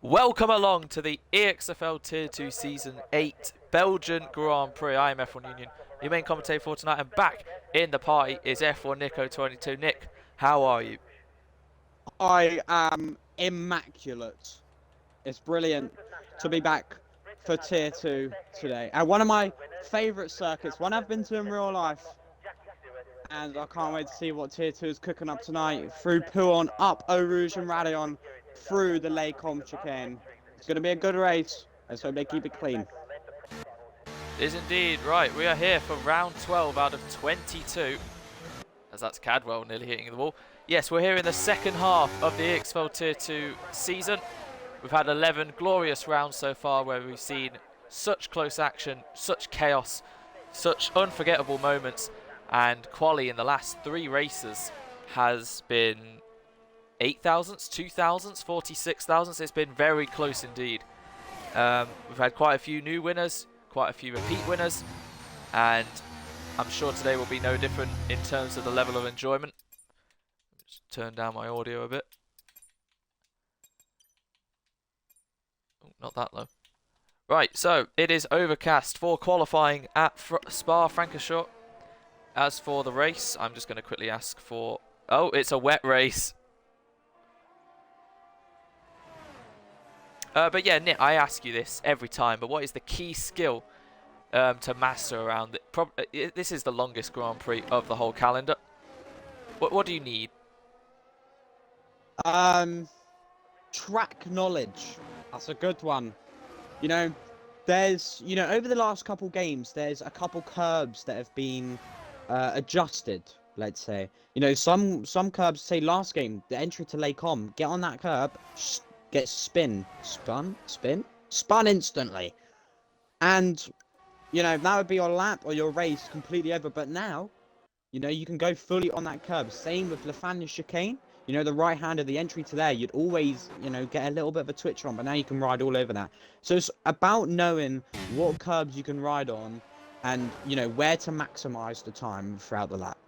Welcome along to the EXFL Tier 2 Season 8 Belgian Grand Prix. I am F1 Union, your main commentator for tonight, and back in the party is F1 Nico22. Nick, how are you? I am immaculate. It's brilliant to be back for Tier 2 today. And one of my favourite circuits, one I've been to in real life. And I can't wait to see what Tier 2 is cooking up tonight. Through Pouon, up Eau Rouge and Radeon, through the Les Combes chicane. It's going to be a good race. Let's hope they keep it clean. It is indeed. Right, we are here for round 12 out of 22. As that's Cadwell nearly hitting the wall. Yes, we're here in the second half of the EXFL Tier 2 season. We've had 11 glorious rounds so far where we've seen such close action, such chaos, such unforgettable moments. And quali in the last 3 races has been 8 thousandths, 2 thousandths, 46 thousandths. It's been very close indeed. We've had quite a few new winners, quite a few repeat winners, and I'm sure today will be no different in terms of the level of enjoyment. Just turn down my audio a bit. Oh, not that low. Right, so it is overcast for qualifying at Spa-Francorchamps. As for the race, I'm just going to quickly ask for... Oh, it's a wet race. But yeah, Nick, I ask you this every time, but what is the key skill to master around it? This is the longest Grand Prix of the whole calendar. What do you need? Track knowledge. That's a good one. You know, over the last couple games, there's a couple curbs that have been adjusted, let's say. You know, some curbs, say last game, the entry to Les Combes, get on that curb, get spun instantly. And, you know, that would be your lap or your race completely over. But now, you know, you can go fully on that curb. Same with Le chicane. You know, the right hand of the entry to there, you'd always, you know, get a little bit of a twitch on, but now you can ride all over that. So it's about knowing what curbs you can ride on and, you know, where to maximize the time throughout the lap.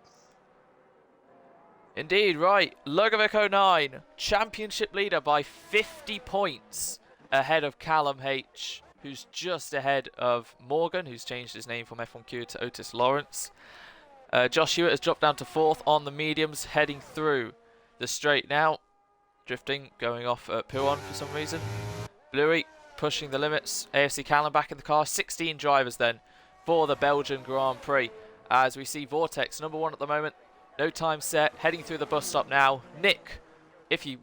Indeed, right. Lugovic 09, championship leader by 50 points ahead of Callum H, who's just ahead of Morgan, who's changed his name from F1Q to Otis Lawrence. Josh Hewitt has dropped down to 4th on the mediums, heading through the straight now. Drifting, going off at Pouon for some reason. Bluey pushing the limits. AFC Callum back in the car. 16 drivers then for the Belgian Grand Prix. As we see Vortex, number 1 at the moment. No time set, heading through the bus stop now. Nick, if you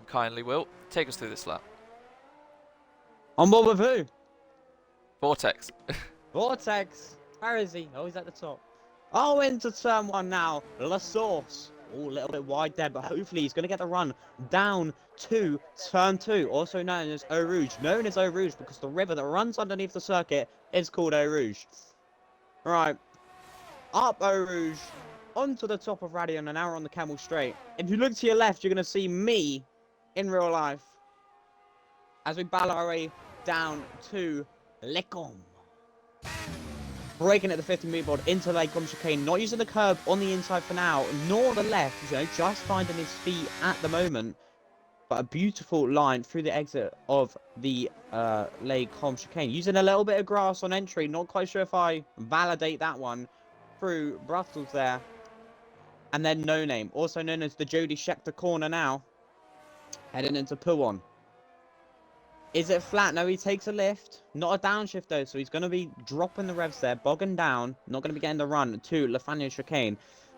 kindly will, take us through this lap. On board with who? Vortex. Vortex. Where is he? Oh, he's at the top. Oh, into turn 1 now. La Source. Oh, a little bit wide there, but hopefully he's going to get the run down to turn 2, also known as Eau Rouge. Known as Eau Rouge because the river that runs underneath the circuit is called Eau Rouge. Right. Up Eau Rouge. Onto the top of Radeon, and now we're on the Camel Straight. If you look to your left, you're going to see me in real life as we battle our way down to Les Combes. Breaking at the 50 meter board into Les Combes chicane, not using the curb on the inside for now, nor the left, you know, just finding his feet at the moment. But a beautiful line through the exit of the Les Combes chicane. Using a little bit of grass on entry, not quite sure if I validate that one. Through Brussels there. And then No Name, also known as the Jody Scheckter corner now. Heading into Pouon. Is it flat? No, he takes a lift. Not a downshift though, so he's going to be dropping the revs there, bogging down. Not going to be getting the run to Le chicane.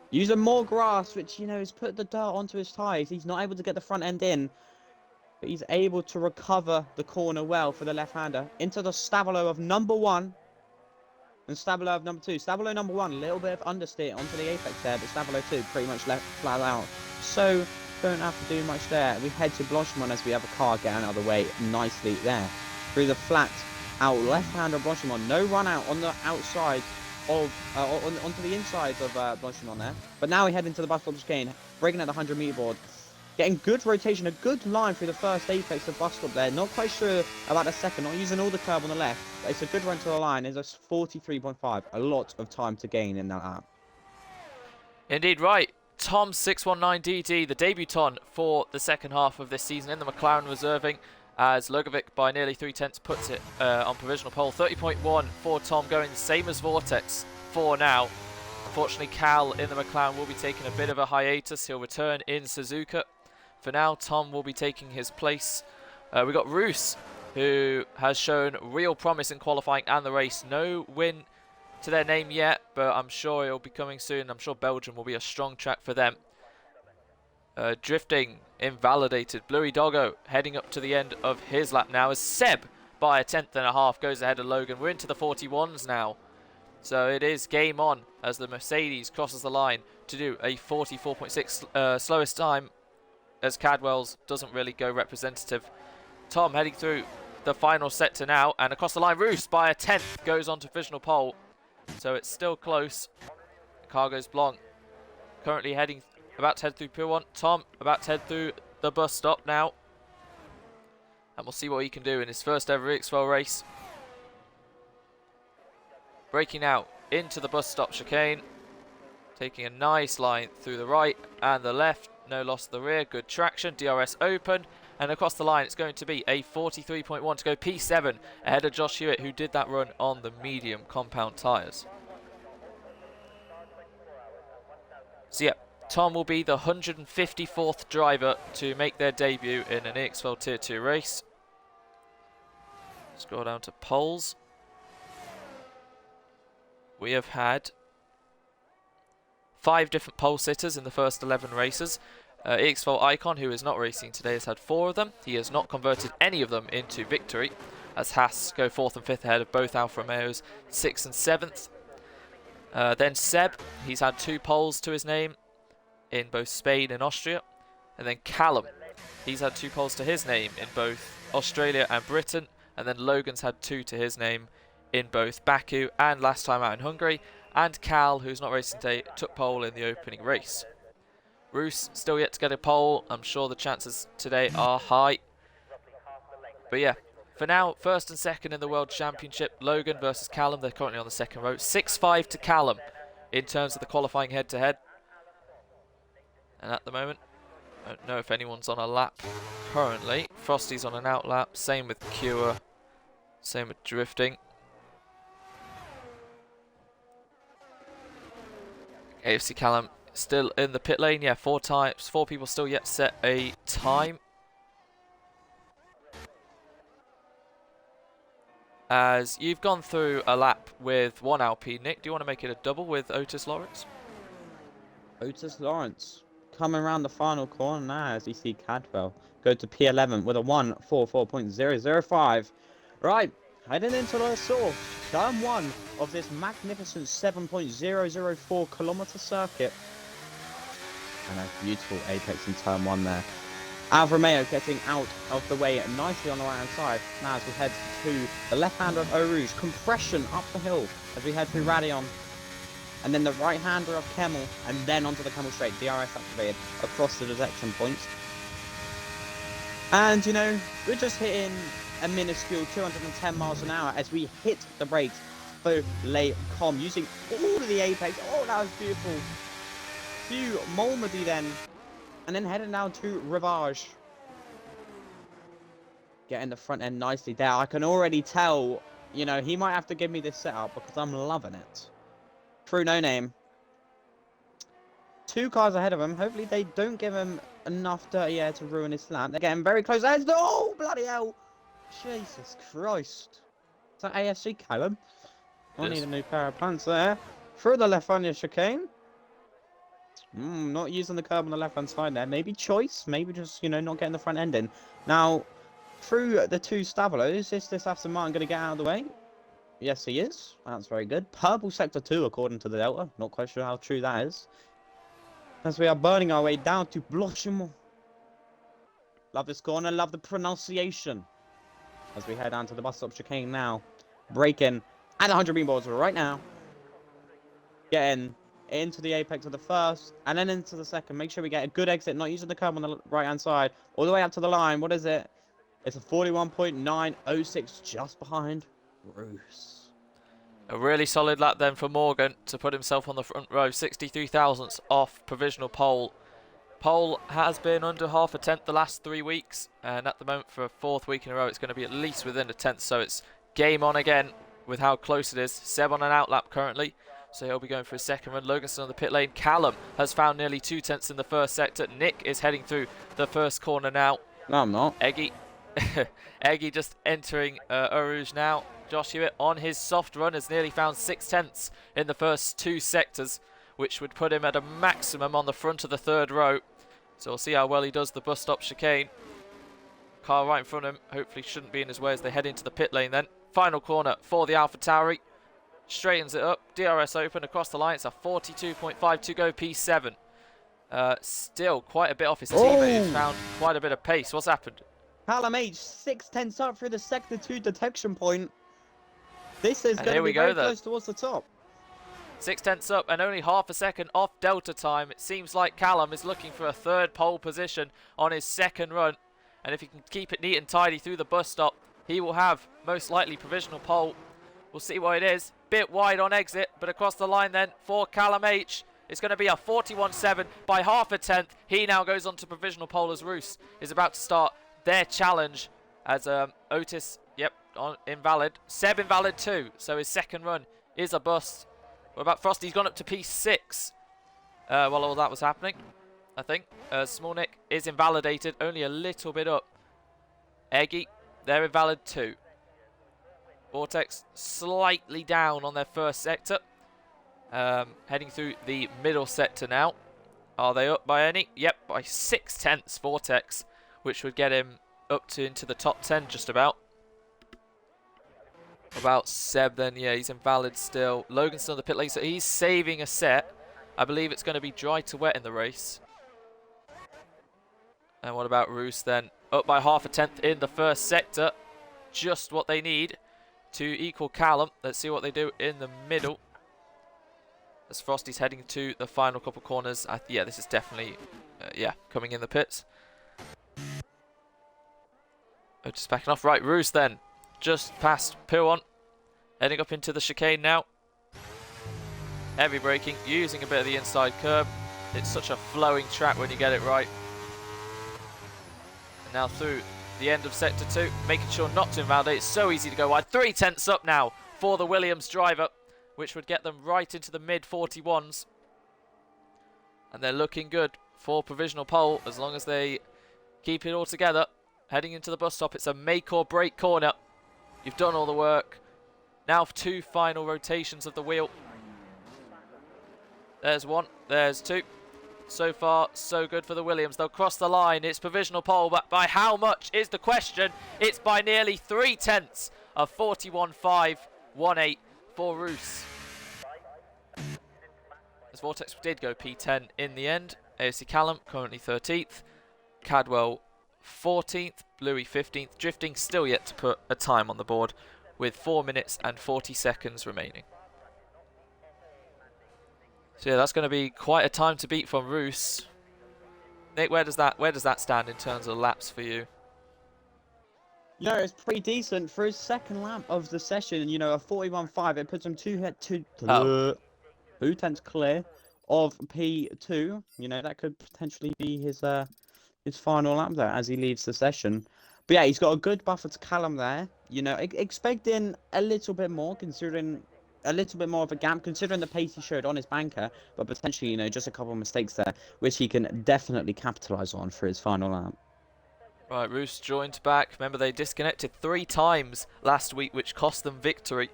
Using more grass, which, you know, has put the dirt onto his tyres. He's not able to get the front end in. But he's able to recover the corner well for the left-hander. Into the Stabilo of number 1. And Stabilo of number 2. Stabilo number 1, a little bit of understeer onto the apex there, but Stabilo 2 pretty much left flat out. So, don't have to do much there. We head to Blanchimont as we have a car getting out of the way nicely there. Through the flat out left-hand of Blanchimont. No run out on the outside of, onto the inside of Blanchimont there. But now we head into the bus stop chicane, breaking at the 100 meter board. Getting good rotation, a good line through the first apex of bus stop there. Not quite sure about the second, not using all the curb on the left. But it's a good run to the line. It's a 43.5. A lot of time to gain in that lap. Indeed, right. Tom 619DD, the debutant for the second half of this season in the McLaren reserving, as Logovic by nearly 3/10 puts it on provisional pole. 30.1 for Tom, going the same as Vortex for now. Unfortunately, Cal in the McLaren will be taking a bit of a hiatus. He'll return in Suzuka. For now, Tom will be taking his place. We've got Roos, who has shown real promise in qualifying and the race. No win to their name yet, but I'm sure it'll be coming soon. I'm sure Belgium will be a strong track for them. Drifting invalidated. Bluey Doggo heading up to the end of his lap now as Seb by a 1/10.5 goes ahead of Logan. We're into the 41s now. So it is game on as the Mercedes crosses the line to do a 44.6 slowest time, as Cadwell's doesn't really go representative. Tom heading through the final sector now, and across the line, Roos by a 1/10 goes on to provisional pole. So it's still close. The car goes Blanc. Currently about to head through Pier 1. Tom about to head through the bus stop now. And we'll see what he can do in his first ever EXFL race. Braking out into the bus stop chicane. Taking a nice line through the right and the left. No loss of the rear. Good traction. DRS open. And across the line, it's going to be a 43.1 to go P7 ahead of Josh Hewitt, who did that run on the medium compound tyres. So yeah, Tom will be the 154th driver to make their debut in an EXFL Tier 2 race. Scroll down to poles. We have had 5 different pole sitters in the first 11 races. EXFL Icon, who is not racing today, has had 4 of them. He has not converted any of them into victory, as Haas go 4th and 5th ahead of both Alfa Romeos, 6th and 7th. Then Seb, he's had 2 poles to his name in both Spain and Austria. And then Callum, he's had 2 poles to his name in both Australia and Britain. And then Logan's had 2 to his name in both Baku and last time out in Hungary. And Cal, who's not racing today, took pole in the opening race. Roos still yet to get a pole. I'm sure the chances today are high. But yeah, for now, first and second in the World Championship. Logan versus Callum. They're currently on the second row. 6-5 to Callum in terms of the qualifying head-to-head. And at the moment, I don't know if anyone's on a lap currently. Frosty's on an out lap. Same with Cure. Same with Drifting. AFC Callum still in the pit lane. Yeah, 4 people still yet to set a time. As you've gone through a lap with 1 Alpine, Nick, do you want to make it a double with Otis Lawrence? Otis Lawrence coming around the final corner now as you see Cadwell go to P11 with a 1:44.005. Right, heading into the source, turn 1 of this magnificent 7.004 kilometer circuit. And a beautiful apex in turn 1 there. Alfa Romeo getting out of the way nicely on the right hand side. Now as we head to the left hander of Eau Rouge, compression up the hill as we head through Radion. And then the right hander of Kemmel, and then onto the Kemmel straight, DRS activated across the detection points. And you know, we're just hitting a minuscule 210 miles an hour as we hit the brakes for Les Combes, using all of the apex. Oh, that was beautiful. To Malmedy then, and then heading down to Rivage. Getting the front end nicely there. I can already tell, you know, he might have to give me this setup because I'm loving it. True No Name. 2 cars ahead of him. Hopefully they don't give him enough dirty air to ruin his lap. They're getting very close. Oh, bloody hell. Jesus Christ. Is that AFC Callum? I need a new pair of pants there. Through the left hand chicane. Not using the curb on the left hand side there. Maybe choice. Maybe just, you know, not getting the front end in. Now, through the 2 Stabilos, is this Aston Martin going to get out of the way? Yes, he is. That's very good. Purple sector 2, according to the Delta. Not quite sure how true that is. As we are burning our way down to Blochemont. Love this corner. Love the pronunciation. As we head down to the bus stop chicane now. Braking at 100 meatballs right now. Getting into the apex of the first. And then into the second. Make sure we get a good exit. Not using the curb on the right hand side. All the way up to the line. What is it? It's a 41.906 just behind Bruce. A really solid lap then for Morgan to put himself on the front row. 63 thousandths off provisional pole. Pole has been under half a tenth the last 3 weeks, and at the moment for a 4th week in a row it's going to be at least within a tenth, so it's game on again with how close it is. Seb on an outlap currently, so he'll be going for his second run. Loganson on the pit lane. Callum has found nearly 2 tenths in the first sector. Nick is heading through the first corner now. No, I'm not. Eggy Eggy just entering Eau Rouge now. Josh Hewitt on his soft run has nearly found 6 tenths in the first 2 sectors, which would put him at a maximum on the front of the 3rd row. So we'll see how well he does the bus stop chicane. Car right in front of him hopefully shouldn't be in his way as they head into the pit lane then. Final corner for the AlphaTauri. Straightens it up. DRS open across the line. It's a 42.5 to go P7. Still quite a bit off his teammate. He's found quite a bit of pace. What's happened? Callum H, 6 tenths up through the sector 2 detection point. This is going to be very close towards the top. 6 tenths up and only half a second off Delta time. It seems like Callum is looking for a 3rd pole position on his 2nd run. And if he can keep it neat and tidy through the bus stop, he will have most likely provisional pole. We'll see what it is. Bit wide on exit, but across the line then for Callum H. It's going to be a 41.7 by half a tenth. He now goes on to provisional pole as Roos is about to start their challenge as Otis, invalid. Seb invalid too, so his 2nd run is a bust. What about Frosty? He's gone up to P6 while all that was happening, I think. Smallnick is invalidated, only a little bit up. Eggy, they're invalid too. Vortex slightly down on their 1st sector. Heading through the middle sector now. Are they up by any? Yep, by 6 tenths Vortex, which would get him up to into the top 10 just about. About Seb then, yeah, he's invalid still. Logan's still on the pit lane, so he's saving a set. I believe it's going to be dry to wet in the race. And what about Roos then? Up by half a tenth in the 1st sector. Just what they need to equal Callum. Let's see what they do in the middle. As Frosty's heading to the final couple corners. Yeah, this is definitely, coming in the pits. Oh, just backing off. Right, Roos then. Just past Piron. Heading up into the chicane now. Heavy braking, using a bit of the inside curb. It's such a flowing track when you get it right. And now through the end of sector 2, making sure not to invalidate. It's so easy to go wide. 3 tenths up now for the Williams driver, which would get them right into the mid 41s. And they're looking good for provisional pole as long as they keep it all together. Heading into the bus stop, it's a make or break corner. You've done all the work. Now 2 final rotations of the wheel. There's 1, there's 2. So far, so good for the Williams. They'll cross the line. It's provisional pole, but by how much is the question? It's by nearly 3 tenths of 41.518 for Roos. As Vortex did go P10 in the end. AFC Callum currently 13th. Cadwell 14th. Bluey 15th. Drifting still yet to put a time on the board with 4 minutes and 40 seconds remaining. So yeah, that's going to be quite a time to beat from Roos. Nick, where does that stand in terms of laps for you? You know, it's pretty decent for his 2nd lap of the session. You know, a 41.5. It puts him 2 tenths clear of P2. You know, that could potentially be his final lap there as he leaves the session. But yeah, he's got a good buffer to Callum there. You know, expecting a little bit more, considering a little bit more of a gap, considering the pace he showed on his banker, but potentially, you know, just a couple of mistakes there, which he can definitely capitalise on for his final lap. Right, Roos joined back. Remember, they disconnected 3 times last week, which cost them victory,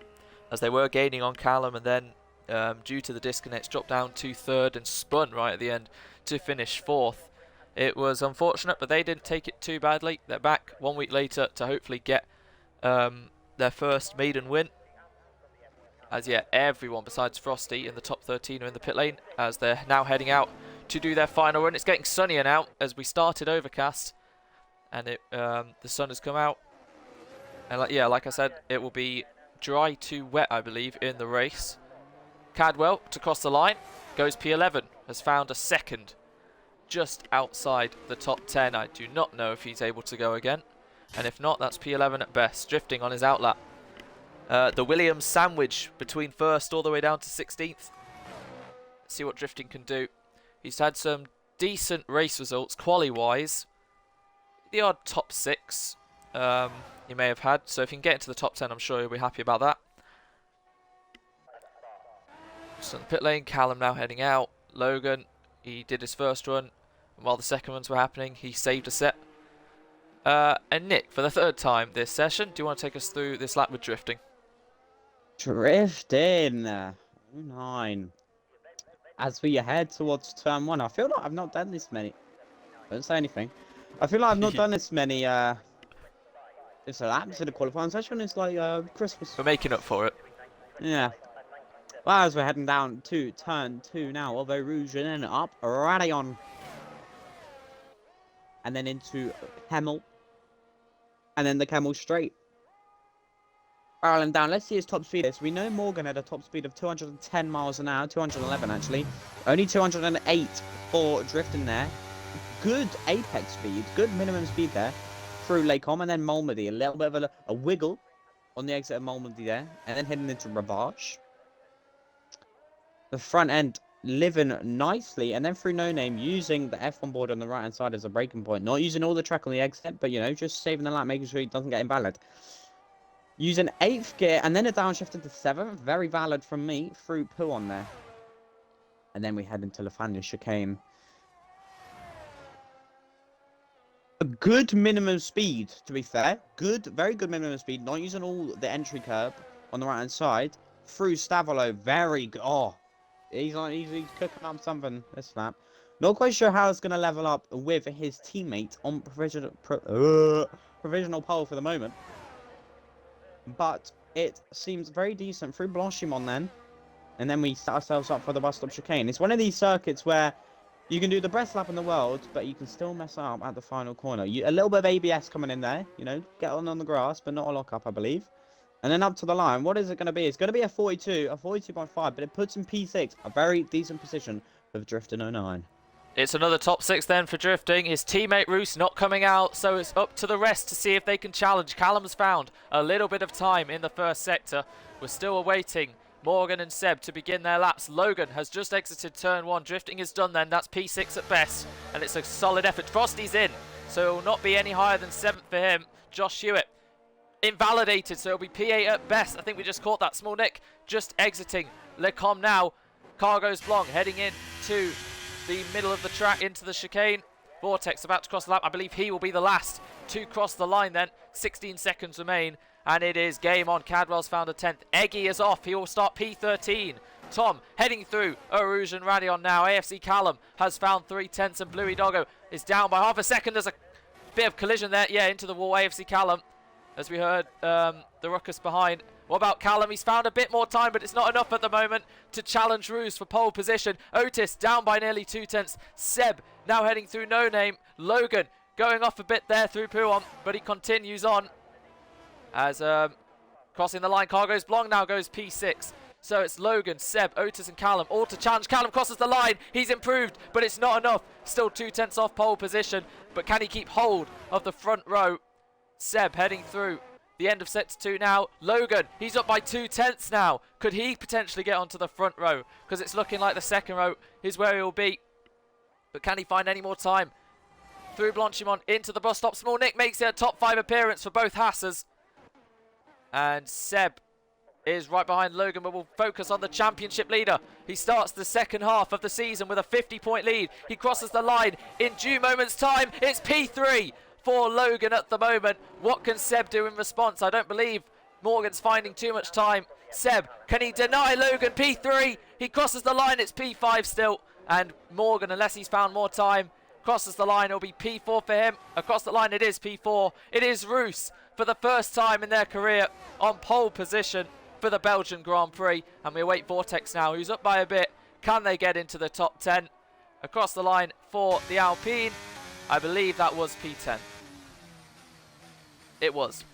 as they were gaining on Callum, and then due to the disconnects, dropped down to 3rd and spun right at the end to finish 4th. It was unfortunate, but they didn't take it too badly. They're back 1 week later to hopefully get their first maiden win. As yeah, everyone besides Frosty in the top 13 are in the pit lane as they're now heading out to do their final run. It's getting sunnier now as we started overcast, and the sun has come out. And like I said, it will be dry to wet, I believe, in the race. Cadwell to cross the line goes P11, has found a 2nd just outside the top 10. I do not know if he's able to go again, and if not, that's P11 at best. Drifting on his outlap. The Williams sandwich between first all the way down to 16th. Let's see what drifting can do. He's had some decent race results, quali-wise. The odd top 6 he may have had. So if he can get into the top 10, I'm sure he'll be happy about that. So in the pit lane, Callum now heading out. Logan, he did his first run. And while the second runs were happening, he saved a set. And Nick, for the 3rd time this session, do you want to take us through this lap with drifting? Drifting. 9. As we head towards turn 1, I feel like I've not done this many. Don't say anything. I feel like I've not done this many it's laps in the qualifying session. It's like Christmas. We're making up for it. Yeah. Well, as we're heading down to turn 2 now of Rouge and then up Radion. And then into Camel. And then the Camel straight. Barreling down. Let's see his top speed. So we know Morgan had a top speed of 210 miles an hour. 211 actually. Only 208 for drifting there. Good apex speed. Good minimum speed there. Through Lacombe and then Malmedy. A little bit of a wiggle on the exit of Malmedy there. And then heading into Ravage. The front end living nicely. And then through No Name using the F1 board on the right hand side as a braking point. Not using all the track on the exit. But, you know, just saving the lap. Making sure he doesn't get invalid. Using 8th gear and then a downshift into 7th. Very valid from me through Pouon there. And then we head into Lefania chicane. A good minimum speed, to be fair. Good, very good minimum speed. Not using all the entry curb on the right hand side. Through Stavolo. Very good. Oh, he's cooking up something this lap. Not quite sure how it's going to level up with his teammate on provisional pole for the moment. But it seems very decent through Blanchimont then. And then we set ourselves up for the bus stop chicane. It's one of these circuits where you can do the best lap in the world, but you can still mess up at the final corner. A little bit of ABS coming in there, you know, get on the grass, but not a lock-up, I believe. And then up to the line, what is it going to be? It's going to be a 42.5, but it puts in P6, a very decent position for Drifting 09. It's another top 6 then for drifting. His teammate Roos not coming out, so it's up to the rest to see if they can challenge. Callum's found a little bit of time in the first sector. We're still awaiting Morgan and Seb to begin their laps. Logan has just exited turn 1. Drifting is done then. That's P6 at best, and it's a solid effort. Frosty's in, so it will not be any higher than 7th for him. Josh Hewitt invalidated, so it'll be P8 at best. I think we just caught that. Small Nick just exiting. Lecom now. Cargo's Blanc heading in to the middle of the track into the chicane. Vortex about to cross the lap. I believe he will be the last to cross the line then. 16 seconds remain, and it is game on. Cadwell's found a 10th. Eggy is off. He will start P13. Tom heading through Eau Rouge and Radion now. AFC Callum has found 3/10, and Bluey Doggo is down by half a second. There's a bit of collision there. Yeah, into the wall. AFC Callum, as we heard the ruckus behind. What about Callum? He's found a bit more time, but it's not enough at the moment to challenge Roos for pole position. Otis down by nearly 2/10. Seb now heading through No Name. Logan going off a bit there through Pouon, but he continues on. As crossing the line, Cargo's Blanc now goes P6. So it's Logan, Seb, Otis and Callum all to challenge. Callum crosses the line. He's improved, but it's not enough. Still 2/10 off pole position, but can he keep hold of the front row? Seb heading through the end of sector 2 now. Logan, he's up by 2/10 now. Could he potentially get onto the front row? Because it's looking like the second row is where he'll be. But can he find any more time? Through Blanchimont into the bus stop. Small Nick makes it a top 5 appearance for both Hassers. And Seb is right behind Logan, but we'll focus on the championship leader. He starts the second half of the season with a 50-point lead. He crosses the line in due moments time. It's P3 for Logan at the moment. What can Seb do in response? I don't believe Morgan's finding too much time. Seb, can he deny Logan? P3, he crosses the line. It's P5 still, and Morgan, unless he's found more time, crosses the line. It'll be P4 for him. Across the line, it is P4. It is Roos for the first time in their career on pole position for the Belgian Grand Prix, and we await Vortex now, who's up by a bit. Can they get into the top 10? Across the line for the Alpine, I believe that was P10. It was.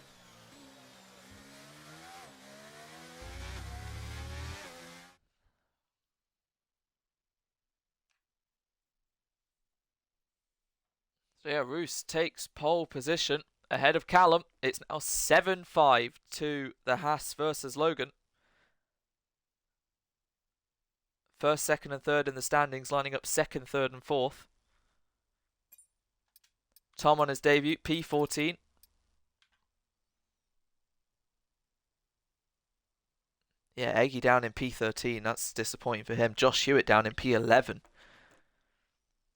So yeah, Roos takes pole position. ahead of Callum. It's now 7-5 to the Haas versus Logan. First, second, and third in the standings, lining up second, third, and fourth. Tom on his debut, P14. Yeah, Eggy down in P13. That's disappointing for him. Josh Hewitt down in P11.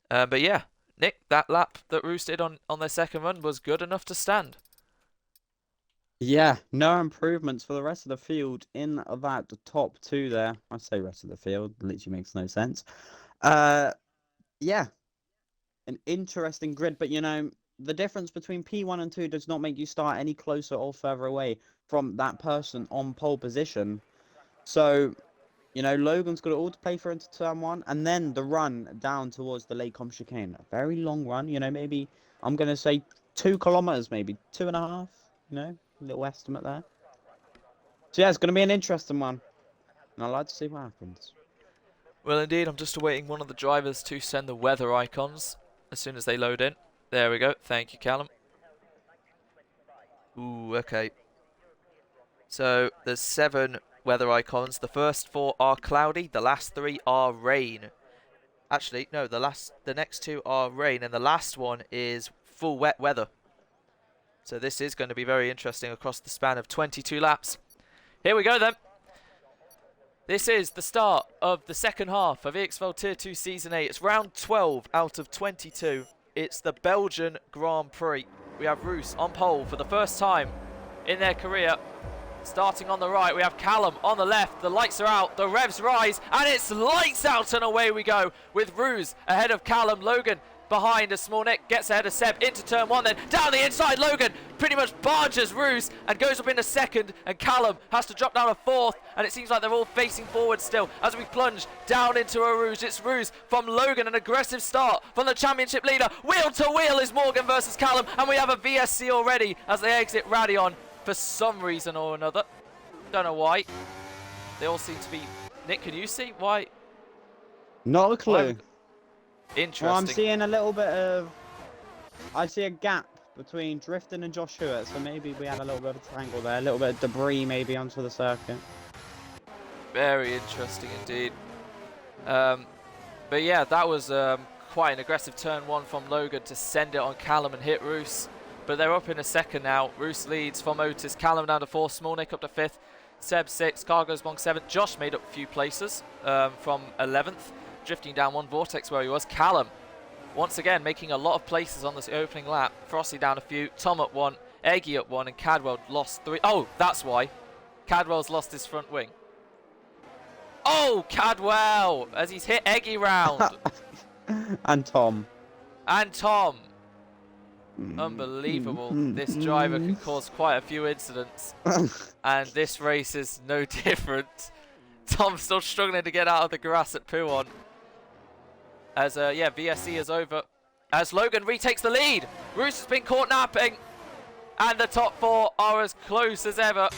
But yeah, Nick, that lap that Roos did on their second run was good enough to stand. Yeah, no improvements for the rest of the field in that top two there. I say rest of the field, literally makes no sense. Yeah, an interesting grid, but you know, the difference between P1 and 2 does not make you start any closer or further away from that person on pole position. So, you know, Logan's got it all to play for into turn 1, and then the run down towards the Lake Combe chicane. A very long run, you know, maybe, I'm going to say 2 kilometers, maybe 2.5, you know, a little estimate there. So yeah, it's going to be an interesting one, and I'd like to see what happens. Well, indeed, I'm just awaiting one of the drivers to send the weather icons as soon as they load in. There we go. Thank you, Callum. Ooh, okay. So there's 7 weather icons. The first 4 are cloudy. The last 3 are rain. Actually, no, the next 2 are rain, and the last one is full wet weather. So this is going to be very interesting across the span of 22 laps. Here we go then. This is the start of the second half of EXFL Tier 2 Season 8. It's round 12 out of 22. It's the Belgian Grand Prix. We have Roos on pole for the first time in their career. Starting on the right, we have Callum on the left. The lights are out, the revs rise, and it's lights out, and away we go with Roos ahead of Callum. Logan behind as Small Nick gets ahead of Seb into turn 1, then down the inside. Logan pretty much barges Roos and goes up into second, and Callum has to drop down a fourth, and it seems like they're all facing forward still as we plunge down into a Roos. It's Roos from Logan, an aggressive start from the championship leader. Wheel to wheel is Morgan versus Callum, and we have a VSC already as they exit Radion for some reason or another. Don't know why. They all seem to be... Nick, can you see why? Not a clue. Interesting. Well, I'm seeing a little bit of... I see a gap between Drifting and Josh Hewitt, so maybe we had a little bit of a triangle there. A little bit of debris maybe onto the circuit. Very interesting indeed. But yeah, that was quite an aggressive turn 1 from Logan to send it on Callum and hit Roos. But they're up in a second now. Roos leads from Otis. Callum down to 4th. Small Nick up to 5th. Seb 6th. Cargo's Bong 7th. Josh made up a few places from 11th. Drifting down 1. Vortex where he was. Callum, once again, making a lot of places on this opening lap. Frosty down a few. Tom at 1. Eggy at 1. And Cadwell lost 3. Oh, that's why. Cadwell's lost his front wing. Oh, Cadwell! As he's hit Eggy round. And Tom. And Tom. Unbelievable. This driver can cause quite a few incidents. And this race is no different. Tom's still struggling to get out of the grass at Puon. As, yeah, VSC is over. As Logan retakes the lead. Roos has been caught napping. And the top 4 are as close as ever.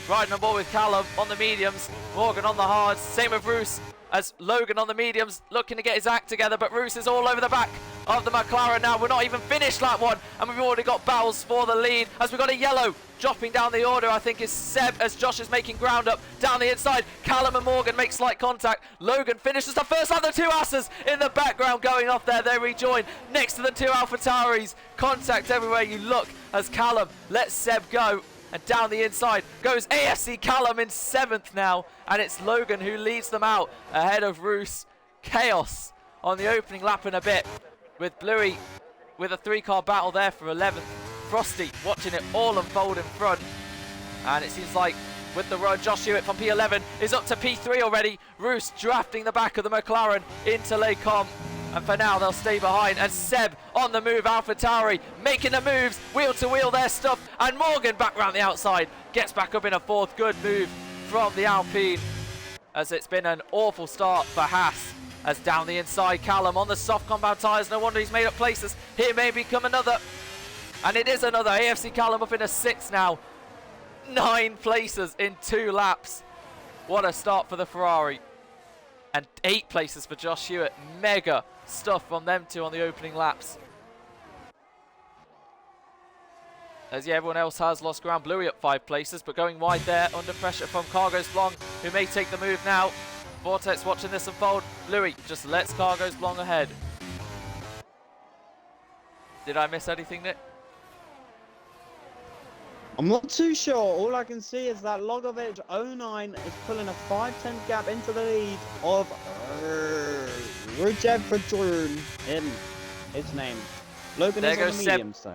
Riding on board with Callum on the mediums. Morgan on the hards. Same with Roos. As Logan on the mediums looking to get his act together, but Roos is all over the back of the McLaren now. We're not even finished lap 1, and we've already got battles for the lead. As we've got a yellow dropping down the order, I think is Seb, as Josh is making ground up down the inside. Callum and Morgan make slight contact. Logan finishes the first lap. The 2 Asses in the background going off there. They rejoin next to the 2 AlphaTauris. Contact everywhere you look as Callum lets Seb go. And down the inside goes AFC Callum in 7th now. And it's Logan who leads them out ahead of Roos. Chaos on the opening lap in a bit. With Bluey with a 3-car battle there for 11th. Frosty watching it all unfold in front. And it seems like with the run, Josh Hewitt from P11 is up to P3 already. Roos drafting the back of the McLaren into Lake Combe. And for now, they'll stay behind. And Seb on the move, AlphaTauri making the moves, wheel to wheel their stuff. And Morgan back round the outside, gets back up in a 4th. Good move from the Alpine, as it's been an awful start for Haas. As down the inside, Callum on the soft compound tyres. No wonder he's made up places. Here may become another. And it is another. AFC Callum up in a 6th now. 9 places in 2 laps. What a start for the Ferrari. And 8 places for Josh Hewitt. Mega stuff from them 2 on the opening laps. as yeah, everyone else has lost ground. Bluey up 5 places, but going wide there under pressure from Cargos Blong, who may take the move now. Vortex watching this unfold. Bluey just lets Cargos Blong ahead. Did I miss anything, Nick? I'm not too sure. All I can see is that Logovic 09 is pulling a 5-10 gap into the lead of Rujev Padrun. His name. Logan there is on goes the Seb. medium, so.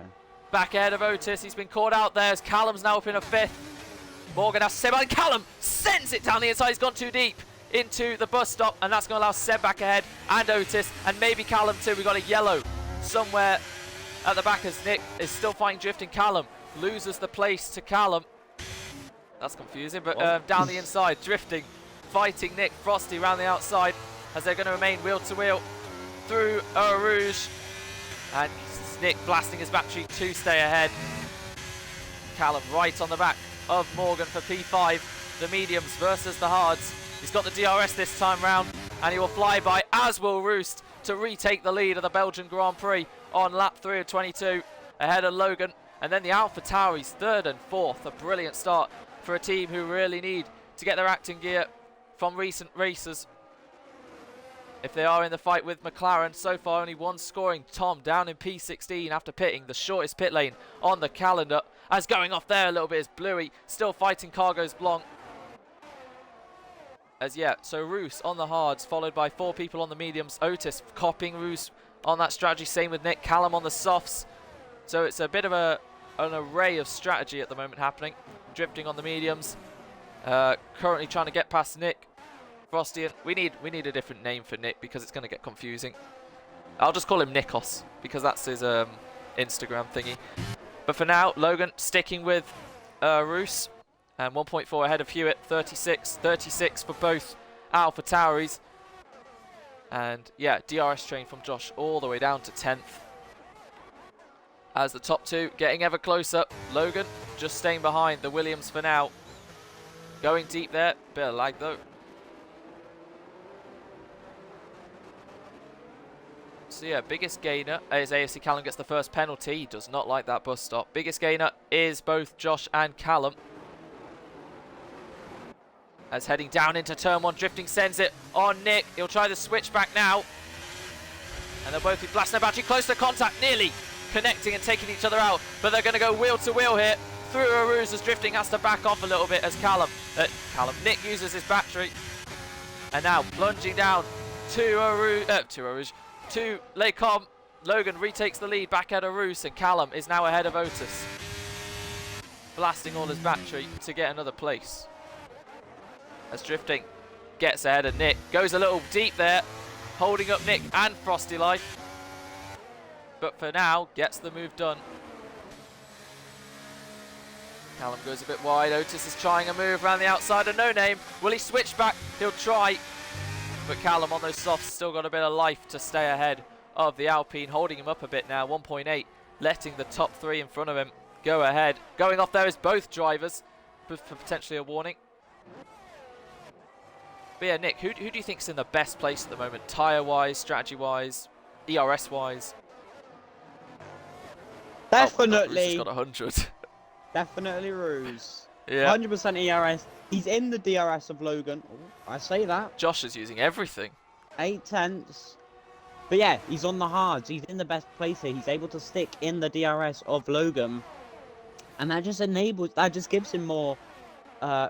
Back ahead of Otis. He's been caught out there as Callum's now up in a 5th. Morgan has Seb, and Callum sends it down the inside. He's gone too deep into the bus stop, and that's going to allow Seb back ahead, and Otis, and maybe Callum too. We've got a yellow somewhere at the back as Nick is still fighting drifting. Callum loses the place to Callum. That's confusing, but down the inside, drifting, fighting Nick. Frosty around the outside as they're going to remain wheel to wheel through Eau Rouge. And Nick blasting his battery to stay ahead. Callum right on the back of Morgan for P5. The mediums versus the hards. He's got the DRS this time round, and he will fly by, as will Roost, to retake the lead of the Belgian Grand Prix on lap 3 of 22, ahead of Logan. And then the Alpha Tauris, 3rd and 4th. A brilliant start for a team who really need to get their act in gear from recent races if they are in the fight with McLaren. So far only one scoring. Tom down in P16 after pitting, the shortest pit lane on the calendar. As going off there a little bit is Bluey, still fighting Cargos Blanc. As yeah, so Roos on the hards, followed by 4 people on the mediums. Otis copying Roos on that strategy, same with Nick. Callum on the softs. So it's a bit of an array of strategy at the moment happening. Drifting on the mediums. Currently trying to get past Nick. Frosty, and we need a different name for Nick because it's going to get confusing. I'll just call him Nikos because that's his Instagram thingy. But for now, Logan sticking with Roos. And 1.4 ahead of Hewitt, 36 for both Alpha Tauris. And yeah, DRS train from Josh all the way down to 10th. As the top 2 getting ever closer. Logan just staying behind the Williams for now. Going deep there, bit of lag though. So yeah, biggest gainer is AFC Callum gets the first penalty. He does not like that bus stop. Biggest gainer is both Josh and Callum. As heading down into turn 1, drifting sends it on Nick. He'll try the switchback now. And they'll both be blasting their battery close to contact, nearly connecting and taking each other out. But they're going to go wheel to wheel here through Aruz as drifting has to back off a little bit as Nick uses his battery. And now plunging down to Les Combes. Logan retakes the lead back at Aruz, and Callum is now ahead of Otis. Blasting all his battery to get another place. As drifting gets ahead of Nick. Goes a little deep there, holding up Nick and Frosty Life. But for now, gets the move done. Callum goes a bit wide. Otis is trying a move around the outside of No Name. Will he switch back? He'll try. But Callum on those softs still got a bit of life to stay ahead of the Alpine. Holding him up a bit now. 1.8. Letting the top 3 in front of him go ahead. Going off there is both drivers for potentially a warning. But yeah, Nick, who do you think's in the best place at the moment? Tyre-wise, strategy-wise, ERS-wise? Definitely. Oh, got 100. Definitely Ruse. Yeah. 100% ERS. He's in the DRS of Logan. Oh, I say that. Josh is using everything. 8 tenths. But yeah, he's on the hards. He's in the best place here. He's able to stick in the DRS of Logan. And that just gives him more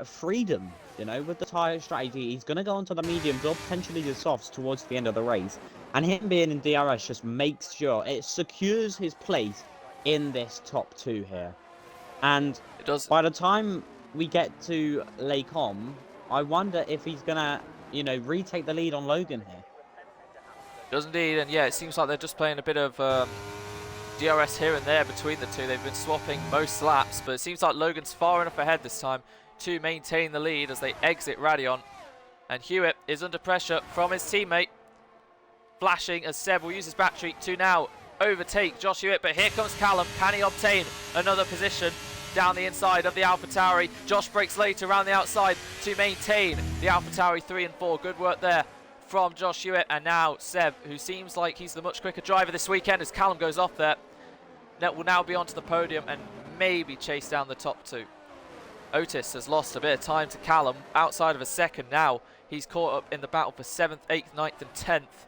freedom. You know, with the tyre strategy, he's going to go onto the mediums or potentially the softs towards the end of the race. And him being in DRS just makes sure it secures his place in this top 2 here. And it does. By the time we get to Les Combes, I wonder if he's going to, you know, retake the lead on Logan here. Does indeed, and yeah, it seems like they're just playing a bit of DRS here and there between the two. They've been swapping most laps, but it seems like Logan's far enough ahead this time to maintain the lead as they exit Radion. And Hewitt is under pressure from his teammate. Flashing as Seb will use his battery to now overtake Josh Hewitt. But here comes Callum. Can he obtain another position down the inside of the Alpha Tauri? Josh breaks later around the outside to maintain the Alpha Tauri 3 and 4. Good work there from Josh Hewitt. And now Seb, who seems like he's the much quicker driver this weekend as Callum goes off there, will now be onto the podium and maybe chase down the top two. Otis has lost a bit of time to Callum, outside of a second now. He's caught up in the battle for 7th, 8th, 9th and 10th.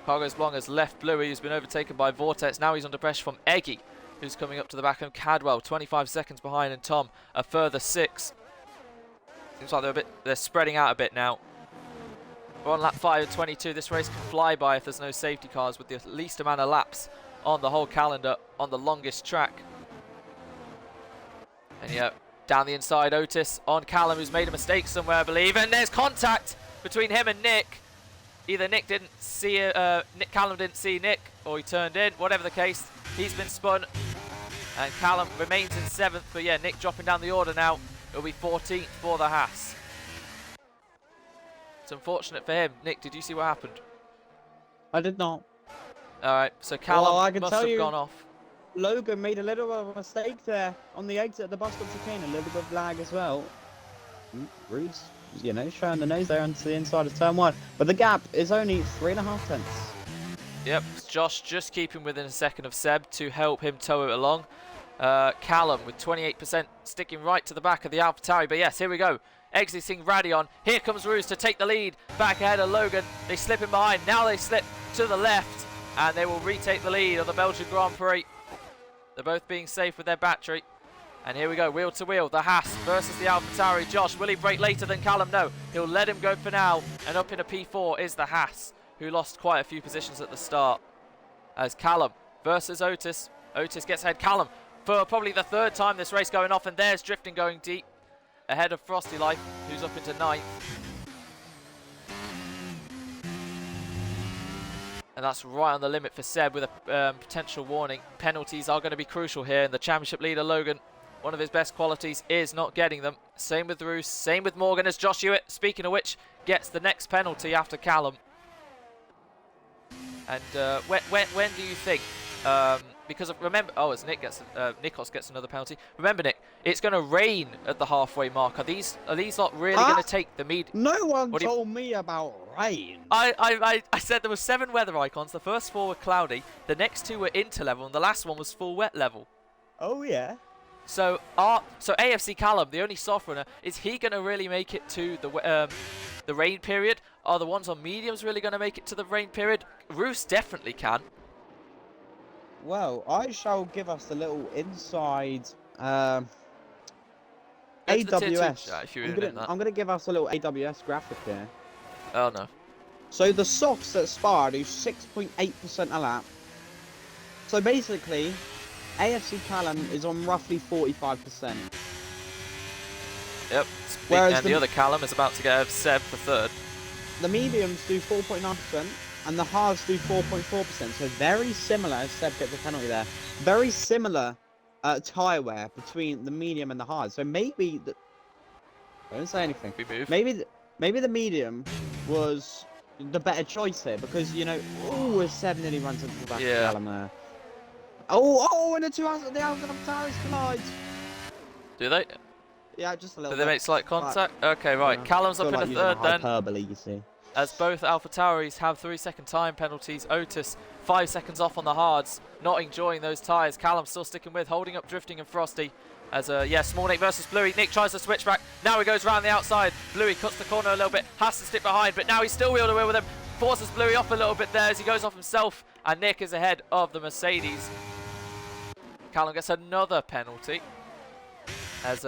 Cargos Blanc has left Bluey, who's been overtaken by Vortex. Now he's under pressure from Eggy, who's coming up to the back of Cadwell, 25 seconds behind, and Tom a further 6. Seems like they're spreading out a bit now. We're on lap 5 of 22. This race can fly by if there's no safety cars, with the least amount of laps on the whole calendar on the longest track. And yeah, down the inside, Otis on Callum, who's made a mistake somewhere, I believe. And there's contact between him and Nick. Either Nick didn't see Callum didn't see Nick, or he turned in. Whatever the case, he's been spun. And Callum remains in 7th. But yeah, Nick dropping down the order now. It'll be 14th for the Haas. It's unfortunate for him. Nick, did you see what happened? I did not. Alright, so Callum I can must tell have you, gone off. Logan made a little bit of a mistake there on the exit at the bus stop chicane, a little bit of lag as well. Rude's, you know, showing the nose there onto the inside of turn 1. But the gap is only 3.5 tenths. Yep, Josh just keeping within a second of Seb to help him tow it along. Callum with 28% sticking right to the back of the AlphaTauri. But yes, here we go. Exiting Radion. Here comes Roos to take the lead. Back ahead of Logan. They slip in behind. Now they slip to the left. And they will retake the lead of the Belgian Grand Prix. They're both being safe with their battery. And here we go, wheel to wheel. The Haas versus the AlphaTauri. Josh, will he brake later than Callum? No, he'll let him go for now. And up in a P4 is the Haas, who lost quite a few positions at the start. As Callum versus Otis. Otis gets ahead. Callum for probably the 3rd time this race going off. And there's Drifting going deep. Ahead of Frosty Life, who's up into 9th. And that's right on the limit for Seb with a potential warning. Penalties are going to be crucial here. And the championship leader, Logan, one of his best qualities is not getting them. Same with Roos, same with Morgan, as Josh Hewitt, speaking of which, gets the next penalty after Callum. And when do you think? Because remember, as Nikos gets another penalty. Remember, Nick, it's going to rain at the halfway mark. Are these lot really going to take the meat? No one told me about rain. I said there were 7 weather icons. The first 4 were cloudy. The next 2 were interlevel, and the last one was full wet level. Oh yeah. So AFC Callum, the only soft runner, is he going to really make it to the rain period? Are the ones on mediums really going to make it to the rain period? Roos definitely can. Well, I shall give us a little inside AWS. I'm going to give us a little AWS graphic here. Oh no. So the softs at Spa do 6.8% a lap. So basically, AFC Callum is on roughly 45%. Yep. Whereas the other Callum is about to get Seb for 3rd. The mediums do 4.9%. And the halves do 4.4%, so very similar, as Seb gets a penalty there, very similar tyre wear between the medium and the hard. So maybe, don't say anything, maybe the medium was the better choice here, because, you know, as Seb nearly runs into the back of Callum there. And the two AlphaTauris collide. Do they? Yeah, just a little bit. Do they make slight contact? Okay, right. Yeah. Callum's up in a 3rd then. Hyperbole, you see. As both AlphaTauris have 3-second time penalties. Otis 5 seconds off on the hards, not enjoying those tyres. Callum still sticking with, holding up Drifting and Frosty. As Small Nick versus Bluey. Nick tries to switch back. Now he goes round the outside. Bluey cuts the corner a little bit, has to stick behind, but now he's still wheel to wheel with him. Forces Bluey off a little bit there as he goes off himself, and Nick is ahead of the Mercedes. Callum gets another penalty. As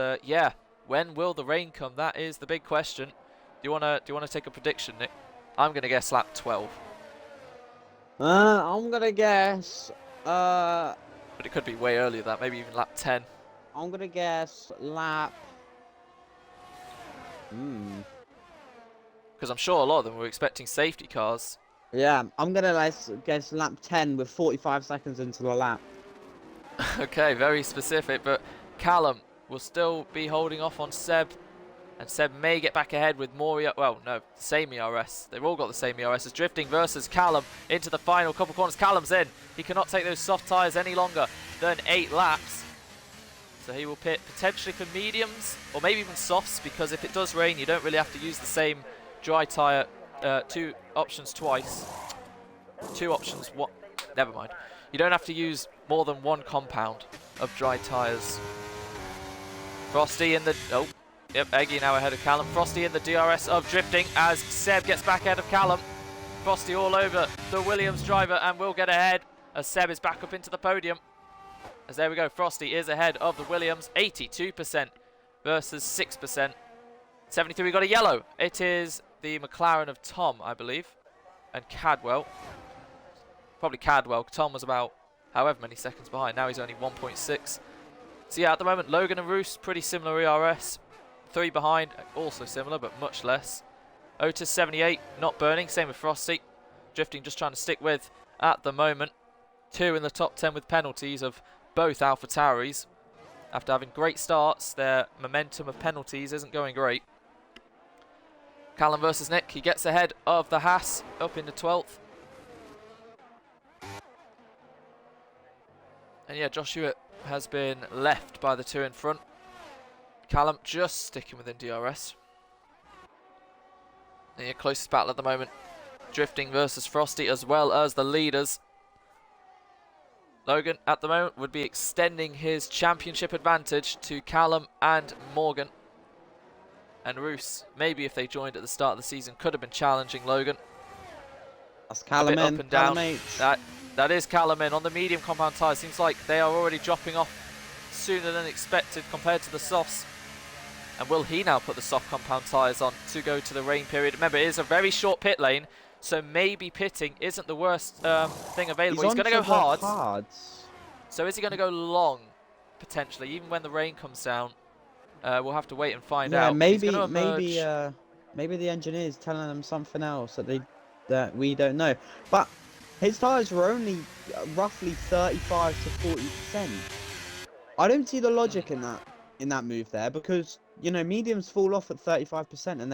when will the rain come? That is the big question. Do you wanna take a prediction, Nick? I'm gonna guess lap 12. I'm gonna guess. But it could be way earlier than that. Maybe even lap 10. I'm gonna guess lap. Because I'm sure a lot of them were expecting safety cars. Yeah, I'm gonna guess lap 10 with 45 seconds into the lap. Okay, very specific. But Callum will still be holding off on Seb. And Seb may get back ahead with more, same ERS. They've all got the same ERS. As Drifting versus Callum into the final couple corners. Callum's in. He cannot take those soft tyres any longer than 8 laps. So he will pit potentially for mediums or maybe even softs, because if it does rain, you don't really have to use the same dry tyre, 2 options twice. 2 options, never mind. You don't have to use more than 1 compound. of dry tyres. Frosty in the... Oh, yep, Eggy now ahead of Callum. Frosty in the DRS of drifting as Seb gets back ahead of Callum. Frosty all over the Williams driver and will get ahead as Seb is back up into the podium. As there we go, Frosty is ahead of the Williams, 82% versus 6%. 73, we got a yellow. It is the McLaren of Tom, I believe, and Cadwell. Probably Cadwell. Tom was about however many seconds behind. Now he's only 1.6. So yeah, at the moment, Logan and Roos, pretty similar ERS. 3 behind, also similar, but much less. Otis 78, not burning, same with Frosty. Drifting just trying to stick with at the moment. 2 in the top 10 with penalties of both AlphaTauris. After having great starts, their momentum of penalties isn't going great. Callum versus Nick, he gets ahead of the Haas, up into 12th. And yeah, Josh Hewitt has been left by the 2 in front. Callum just sticking within DRS. And yeah, closest battle at the moment. Drifting versus Frosty as well as the leaders. Logan at the moment would be extending his championship advantage to Callum and Morgan. And Roos, maybe if they joined at the start of the season, could have been challenging Logan. That's Callum in, up and down. Callum H. That is Callum in on the medium compound tyres. Seems like they are already dropping off sooner than expected compared to the softs. And will he now put the soft compound tyres on to go to the rain period? Remember, it is a very short pit lane, so maybe pitting isn't the worst thing available. He's going to go hard. So is he going to go long, potentially, even when the rain comes down? We'll have to wait and find out. Maybe the engineer's telling them something else that we don't know. But his tyres were only roughly 35 to 40%. I don't see the logic in that move there, because mediums fall off at 35% and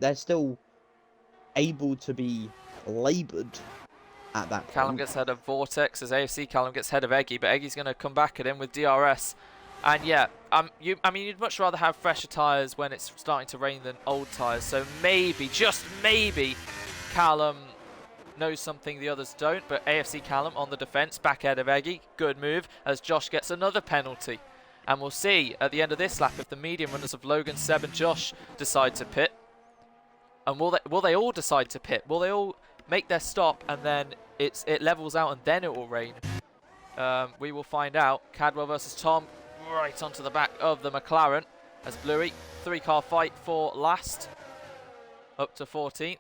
they're still able to be laboured at that point. Callum gets ahead of Vortex as AFC Callum gets ahead of Eggy, but Eggy's going to come back at him with DRS. And yeah, you'd much rather have fresher tyres when it's starting to rain than old tyres. So maybe, just maybe, Callum knows something the others don't. But AFC Callum on the defence, back ahead of Eggy. Good move as Josh gets another penalty. And we'll see at the end of this lap if the medium runners of Logan, Seb and Josh decide to pit. And will they all decide to pit? Will they all make their stop and then it levels out and then it will rain? We will find out. Cadwell versus Tom, right onto the back of the McLaren as Bluey. 3-car fight for last, up to 14th.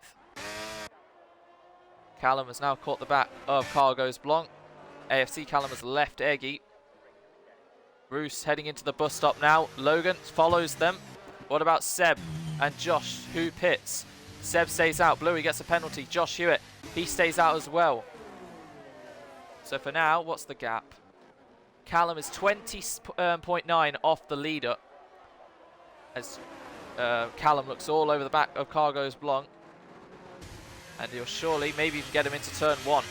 Callum has now caught the back of Cargos Blanc. AFC Callum has left Eggy. Roos heading into the bus stop now. Logan follows them. What about Seb and Josh, who pits? Seb stays out. Bluey gets a penalty. Josh Hewitt, he stays out as well. So for now, what's the gap? Callum is 20.9 off the leader. As Callum looks all over the back of Cargos Blanc. And he'll surely maybe even get him into turn 1.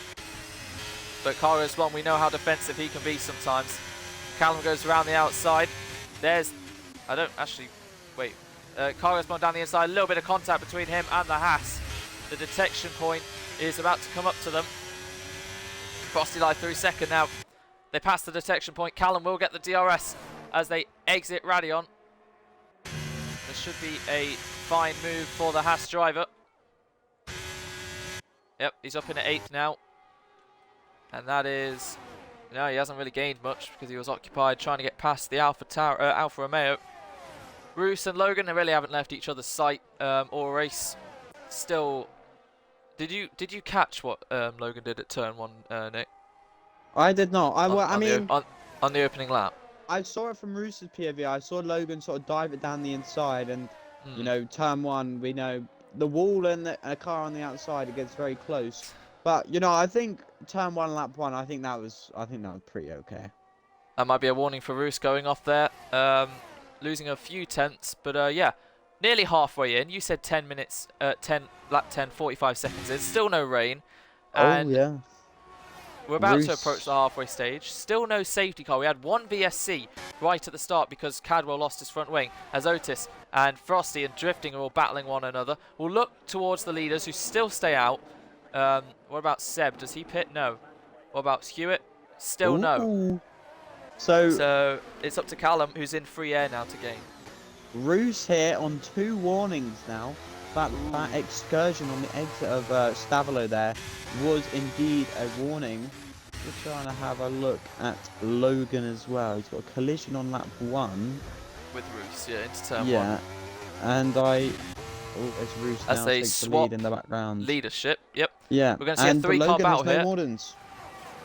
But Cargos Blanc, we know how defensive he can be sometimes. Callum goes around the outside. Cargos Blanc down the inside. A little bit of contact between him and the Haas. The detection point is about to come up to them. Frosty live through second now. They pass the detection point. Callum will get the DRS as they exit Radion. This should be a fine move for the Haas driver. Yep, he's up in at 8th now. And that is... No, he hasn't really gained much because he was occupied trying to get past the Alfa Romeo. Roos and Logan, they really haven't left each other's sight or race. Still, did you catch what Logan did at turn 1, Nick? I did not. On the opening lap. I saw it from Roos's POV. I saw Logan sort of dive it down the inside, and turn 1, we know the wall and a car on the outside, it gets very close. But I think turn 1, lap 1, I think that was pretty okay. That might be a warning for Roos going off there. Losing a few tenths, but yeah, nearly halfway in. You said 10 minutes, lap 10, 45 seconds in. Still no rain. And yeah. We're about to approach the halfway stage. Still no safety car. We had one VSC right at the start because Cadwell lost his front wing, as Otis and Frosty and Drifting are all battling one another. We'll look towards the leaders who still stay out. What about Seb? Does he pit? No. What about Hewitt? Still no. Ooh. So it's up to Callum, who's in free air now to gain. Roos here on 2 warnings now. That excursion on the exit of Stavilo there was indeed a warning. We're trying to have a look at Logan as well. He's got a collision on lap 1. With Roos, yeah, into turn 1. Yeah, and it's Roos As now they takes the swap lead in the background. leadership, yep. Yeah, We're going to see a 3-car battle no here. warnings.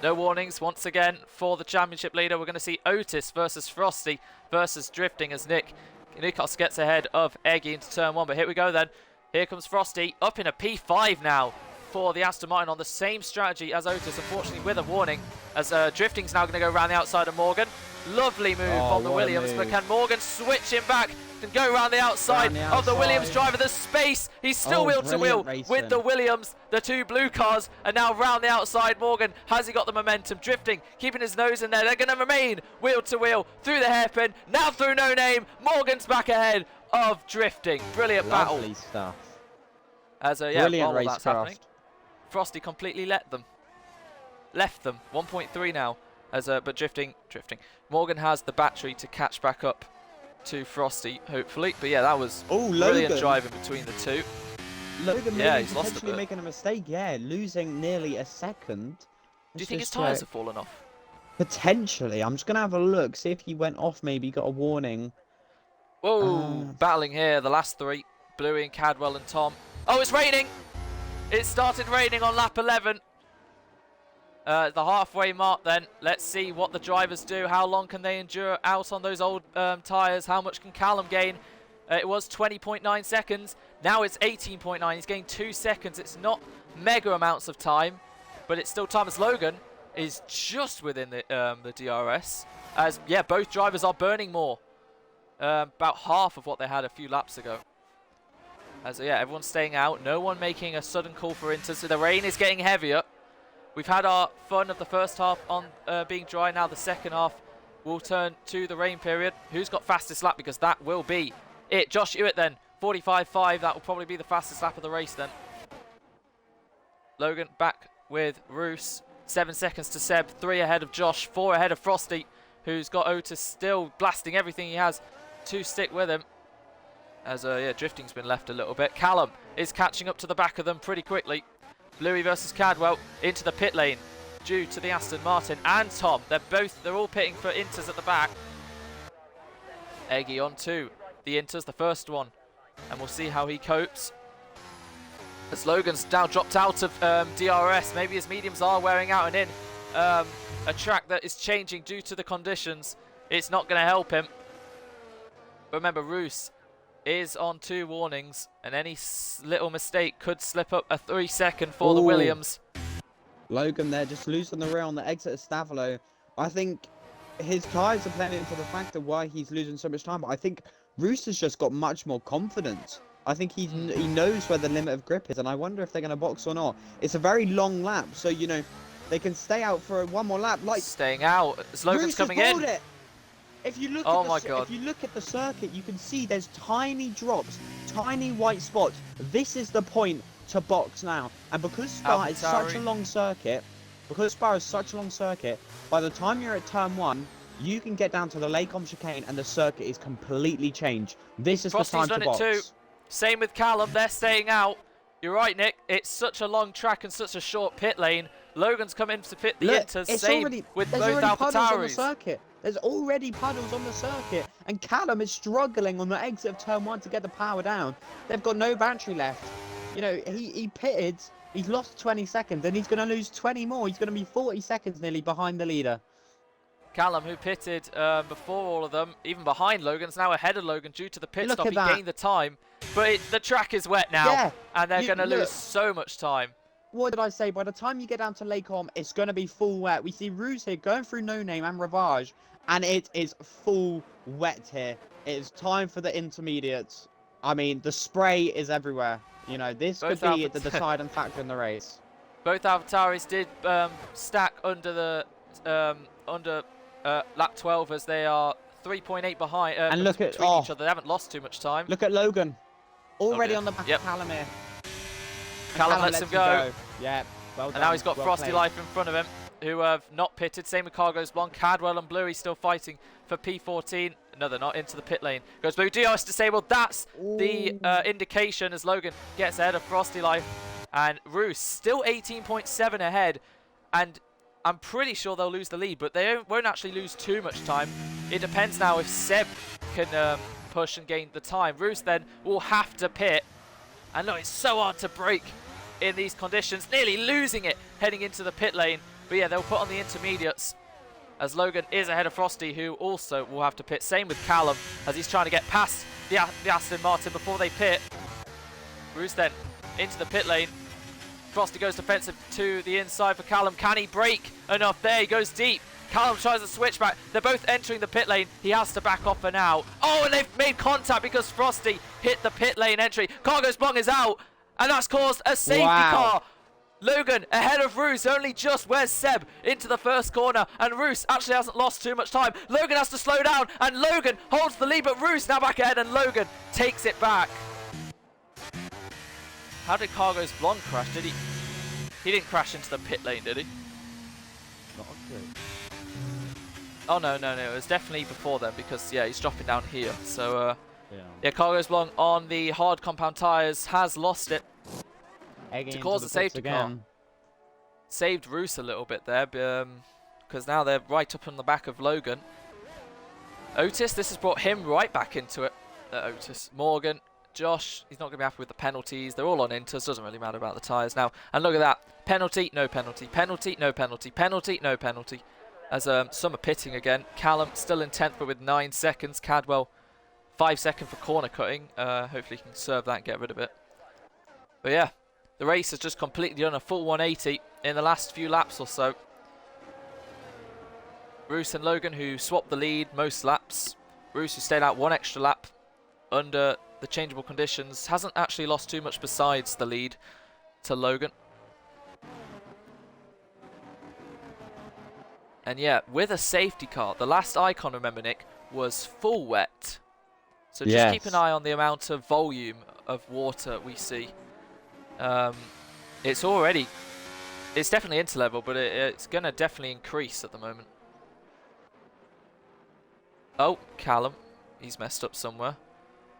No warnings once again for the championship leader. We're going to see Otis versus Frosty versus Drifting as Nikos gets ahead of Eggy into turn 1. But here we go then. Here comes Frosty up in a P5 now for the Aston Martin on the same strategy as Otis, unfortunately with a warning, as Drifting's now going to go around the outside of Morgan. Lovely move on the Williams, but can Morgan switch him back and go around the outside of the Williams driver? There's space. He's still wheel to wheel with the Williams, the 2 blue cars, and now round the outside. Morgan, has he got the momentum? Drifting, keeping his nose in there. They're going to remain wheel to wheel through the hairpin, now through No Name. Morgan's back ahead of Drifting. Brilliant Lovely battle. stuff. As Brilliant while that's happening, racecraft. Frosty completely left them. 1.3 now. But drifting. Morgan has the battery to catch back up to Frosty, hopefully. But yeah, that was brilliant driving between the 2. Logan, he's lost potentially making a mistake. Yeah, losing nearly a second. Do you think his tyres have fallen off? Potentially. I'm just gonna have a look, see if he went off. Maybe got a warning. Whoa! Battling here, the last 3: Bluey and Cadwell and Tom. Oh, it's raining! It started raining on lap 11. The halfway mark then. Let's see what the drivers do. How long can they endure out on those old tyres? How much can Callum gain? It was 20.9 seconds. Now it's 18.9. He's gained 2 seconds. It's not mega amounts of time, but it's still time, as Logan is just within the DRS. As, yeah, both drivers are burning more. About half of what they had a few laps ago. As, yeah, everyone's staying out. No one making a sudden call for inters. So the rain is getting heavier. We've had our fun of the first half on being dry. Now the second half will turn to the rain period. Who's got fastest lap? Because that will be it. Josh Hewitt then, 45.5. That will probably be the fastest lap of the race then. Logan back with Roos. 7 seconds to Seb. 3 ahead of Josh. 4 ahead of Frosty, who's got Otis still blasting everything he has to stick with him. As, yeah, drifting's been left a little bit. Callum is catching up to the back of them pretty quickly. Bluey versus Cadwell into the pit lane due to the Aston Martin and Tom. They're all pitting for inters at the back. Eggy on to the inters, the first one, and we'll see how he copes. As Logan's now dropped out of DRS, maybe his mediums are wearing out and in a track that is changing due to the conditions. It's not going to help him. Remember, Roos is on 2 warnings, and any little mistake could slip up a 3-second for the Williams. Logan there just losing the rear on the exit of Stavilo. I think his tyres are playing into the factor why he's losing so much time, but I think Roos has just got much more confidence. I think he knows where the limit of grip is, and I wonder if they're going to box or not. It's a very long lap, so, you know, they can stay out for 1 more lap. Like, staying out as Logan's coming in. If you look if you look at the circuit, you can see there's tiny drops, tiny white spots. This is the point to box now. And because Spa is such a long circuit, by the time you're at turn 1, you can get down to the Lacombe chicane and the circuit is completely changed. This is Frosty's the time to box. Done it too. Same with Callum, they're staying out. You're right, Nick. It's such a long track and such a short pit lane. Logan's come in to pit the inters. Same with both AlphaTauris. There's already puddles on the circuit, and Callum is struggling on the exit of turn 1 to get the power down. They've got no battery left. You know, he pitted, he's lost 20 seconds, and he's going to lose 20 more. He's going to be 40 seconds nearly behind the leader. Callum, who pitted before all of them, even behind Logan's now ahead of Logan due to the pit stop. He gained the time, but the track is wet now, and they're going to lose so much time. What did I say? By the time you get down to Lacombe, it's going to be full wet. We see Roos here going through No Name and Ravage, and it is full wet here. It is time for the intermediates. I mean, the spray is everywhere. You know, this could be the deciding factor in the race. Both AlphaTauris did stack under the lap 12 as they are 3.8 behind. And look at each other. They haven't lost too much time. Look at Logan, already on the back of Callum here. Callum lets him go. Yeah, well done. And now he's got Frosty Life in front of him. who have not pitted. Same with Cargo's Blonde. Cadwell and Bluey still fighting for P14. No, they're not. Into the pit lane goes Blue. DRS disabled. That's the indication as Logan gets ahead of Frosty Life. And Roos still 18.7 ahead. And I'm pretty sure they'll lose the lead, but they won't actually lose too much time. It depends now if Seb can push and gain the time. Roos then will have to pit. And look, it's so hard to break in these conditions. Nearly losing it heading into the pit lane. But yeah, they'll put on the intermediates as Logan is ahead of Frosty, who also will have to pit. Same with Callum as he's trying to get past the Aston Martin before they pit. Roos then into the pit lane. Frosty goes defensive to the inside for Callum. Can he break enough? There he goes deep. Callum tries to switch back. They're both entering the pit lane. He has to back off for now. Oh, and they've made contact because Frosty hit the pit lane entry. Cargo's Blong is out, and that's caused a safety car. Logan ahead of Roos, only just. Where's Seb? Into the first corner, and Roos actually hasn't lost too much time. Logan has to slow down, and Logan holds the lead, but Roos now back ahead, and Logan takes it back. How did Cargo's Blonde crash? Did he? He didn't crash into the pit lane, did he? Not good. Oh no, it was definitely before then because yeah, he's dropping down here. So yeah, Cargo's Blonde on the hard compound tyres has lost it to cause a safety car. Saved Roos a little bit there because now they're right up on the back of Logan. Otis, this has brought him right back into it. Otis, Morgan, Josh, he's not going to be happy with the penalties. They're all on inters, doesn't really matter about the tyres now. And look at that. Penalty, no penalty. Penalty, no penalty. Penalty, no penalty. As some are pitting again. Callum still in 10th, but with 9 seconds. Cadwell, 5 seconds for corner cutting. Hopefully he can serve that and get rid of it. But yeah, the race has just completely done a full 180 in the last few laps or so. Roos and Logan, who swapped the lead most laps. Roos, who stayed out 1 extra lap under the changeable conditions, hasn't actually lost too much besides the lead to Logan. And yeah, with a safety car, the last icon, remember Nick, was full wet. So just keep an eye on the amount of volume of water we see. It's definitely interlevel, but it's going to definitely increase at the moment. Oh, Callum, he's messed up somewhere.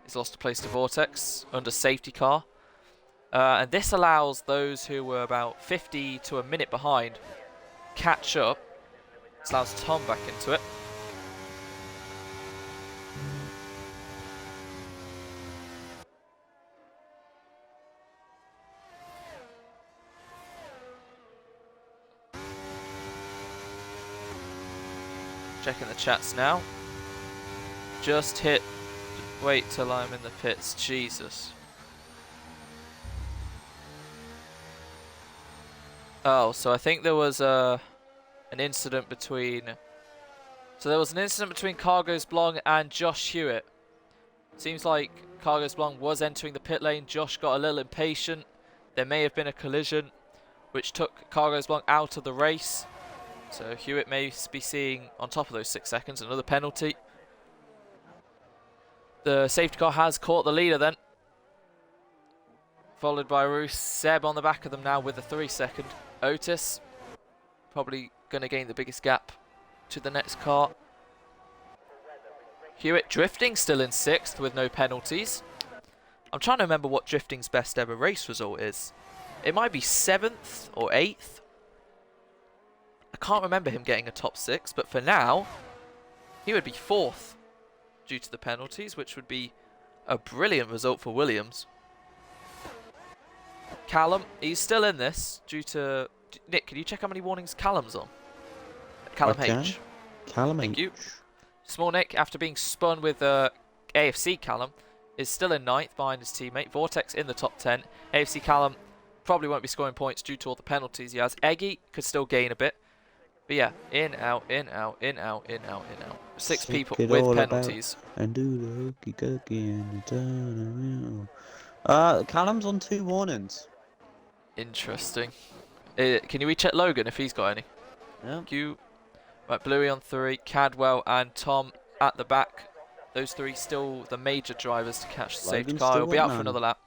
He's lost a place to Vortex under safety car. And this allows those who were about 50 to a minute behind catch up. This allows Tom back into it. Checking the chats now. Just hit. Wait till I'm in the pits. Jesus. Oh, so I think there was an incident between... So there was an incident between Cargo's Blong and Josh Hewitt. Seems like Cargo's Blong was entering the pit lane. Josh got a little impatient. There may have been a collision which took Cargo's Blong out of the race. So Hewitt may be seeing, on top of those 6 seconds, another penalty. The safety car has caught the leader then. Followed by Roos. Seb on the back of them now with a 3 second. Otis probably going to gain the biggest gap to the next car. Hewitt drifting still in 6th with no penalties. I'm trying to remember what drifting's best ever race result is. It might be 7th or 8th. I can't remember him getting a top 6, but for now, he would be 4th due to the penalties, which would be a brilliant result for Williams. Callum, he's still in this due to... Nick, can you check how many warnings Callum's on? Callum H. Callum H. Thank you. Small Nick, after being spun with AFC Callum, is still in 9th behind his teammate. Vortex in the top 10. AFC Callum probably won't be scoring points due to all the penalties he has. Eggy could still gain a bit. But yeah, in, out, in, out, in, out, in, out, in, out. 6 people with penalties. And do the hokey cookie and turn around. Callum's on 2 warnings. Interesting. Can you recheck Logan if he's got any? Yeah. Thank you. Right, Bluey on 3, Cadwell and Tom at the back. Those 3 still the major drivers to catch the safety car. He'll be out for another lap.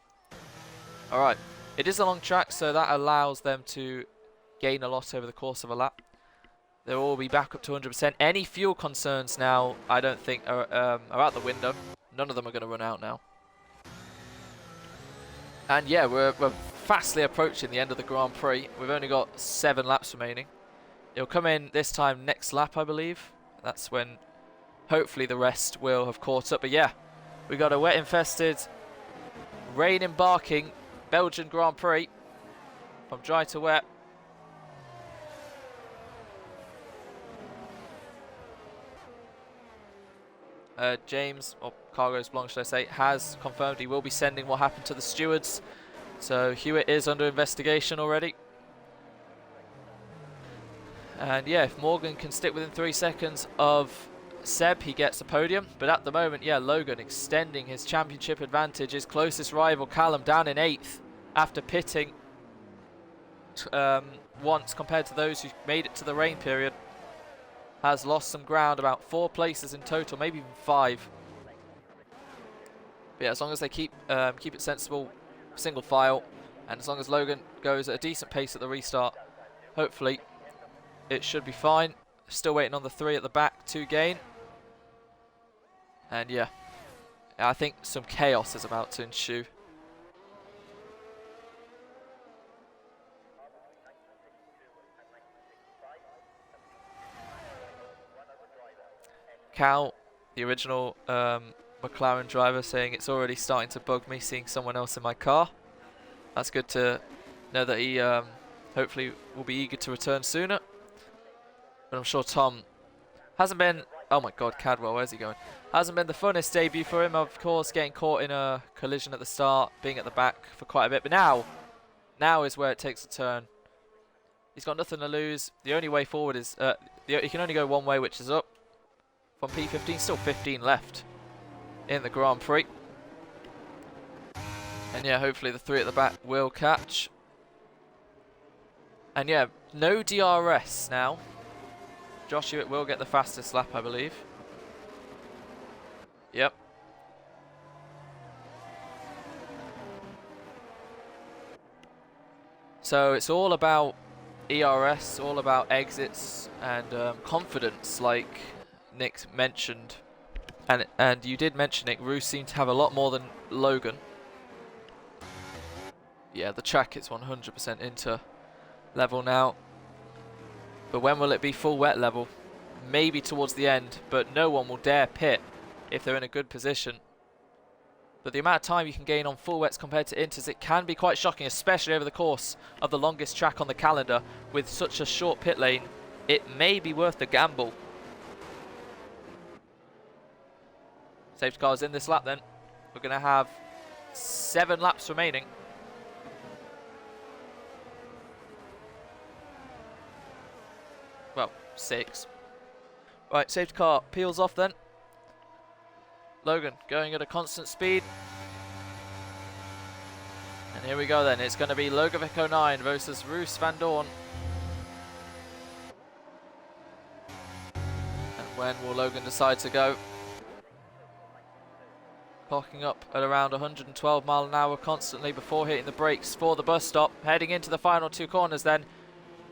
Alright, it is a long track, so that allows them to gain a lot over the course of a lap. They'll all be back up to 100%. Any fuel concerns now, I don't think, are out the window. None of them are going to run out now. And yeah, we're fastly approaching the end of the Grand Prix. We've only got 7 laps remaining. It'll come in this time next lap, I believe. That's when hopefully the rest will have caught up. But yeah, we got a wet-infested, rain-embarking Belgian Grand Prix from dry to wet. James, or Cargos Blanc should I say, has confirmed he will be sending what happened to the stewards. So Hewitt is under investigation already. And yeah, if Morgan can stick within 3 seconds of Seb, he gets a podium. But at the moment, yeah, Logan extending his championship advantage. His closest rival, Callum, down in 8th after pitting once compared to those who made it to the rain period. Has lost some ground, about 4 places in total, maybe even 5. But yeah, as long as they keep it sensible, single file, and as long as Logan goes at a decent pace at the restart, hopefully it should be fine. Still waiting on the 3 at the back to gain. And yeah, I think some chaos is about to ensue. Cal, the original McLaren driver, saying it's already starting to bug me seeing someone else in my car. That's good to know that he hopefully will be eager to return sooner. But I'm sure Tom hasn't been... Oh my god, Cadwell, where's he going? Hasn't been the funnest debut for him, of course, getting caught in a collision at the start, being at the back for quite a bit. But now is where it takes a turn. He's got nothing to lose. The only way forward is... he can only go one way, which is up. From P15, still 15 left in the Grand Prix. And yeah, hopefully the 3 at the back will catch. And yeah, no DRS now. Josh Hewitt will get the fastest lap, I believe. Yep. So it's all about ERS, all about exits and confidence, like Nick mentioned, and you did mention it. Roos seemed to have a lot more than Logan. Yeah, the track is 100% into level now, but when will it be full wet level? Maybe towards the end, but no one will dare pit if they're in a good position. But the amount of time you can gain on full wets compared to inters, it can be quite shocking, especially over the course of the longest track on the calendar with such a short pit lane. It may be worth the gamble. Safety cars in this lap then. We're going to have 7 laps remaining. Well, 6. Right, safety car peels off then. Logan going at a constant speed. And here we go then. It's going to be Logovic 09 versus Roos van Doorn. And when will Logan decide to go? Clocking up at around 112 miles an hour constantly before hitting the brakes for the bus stop. Heading into the final 2 corners then.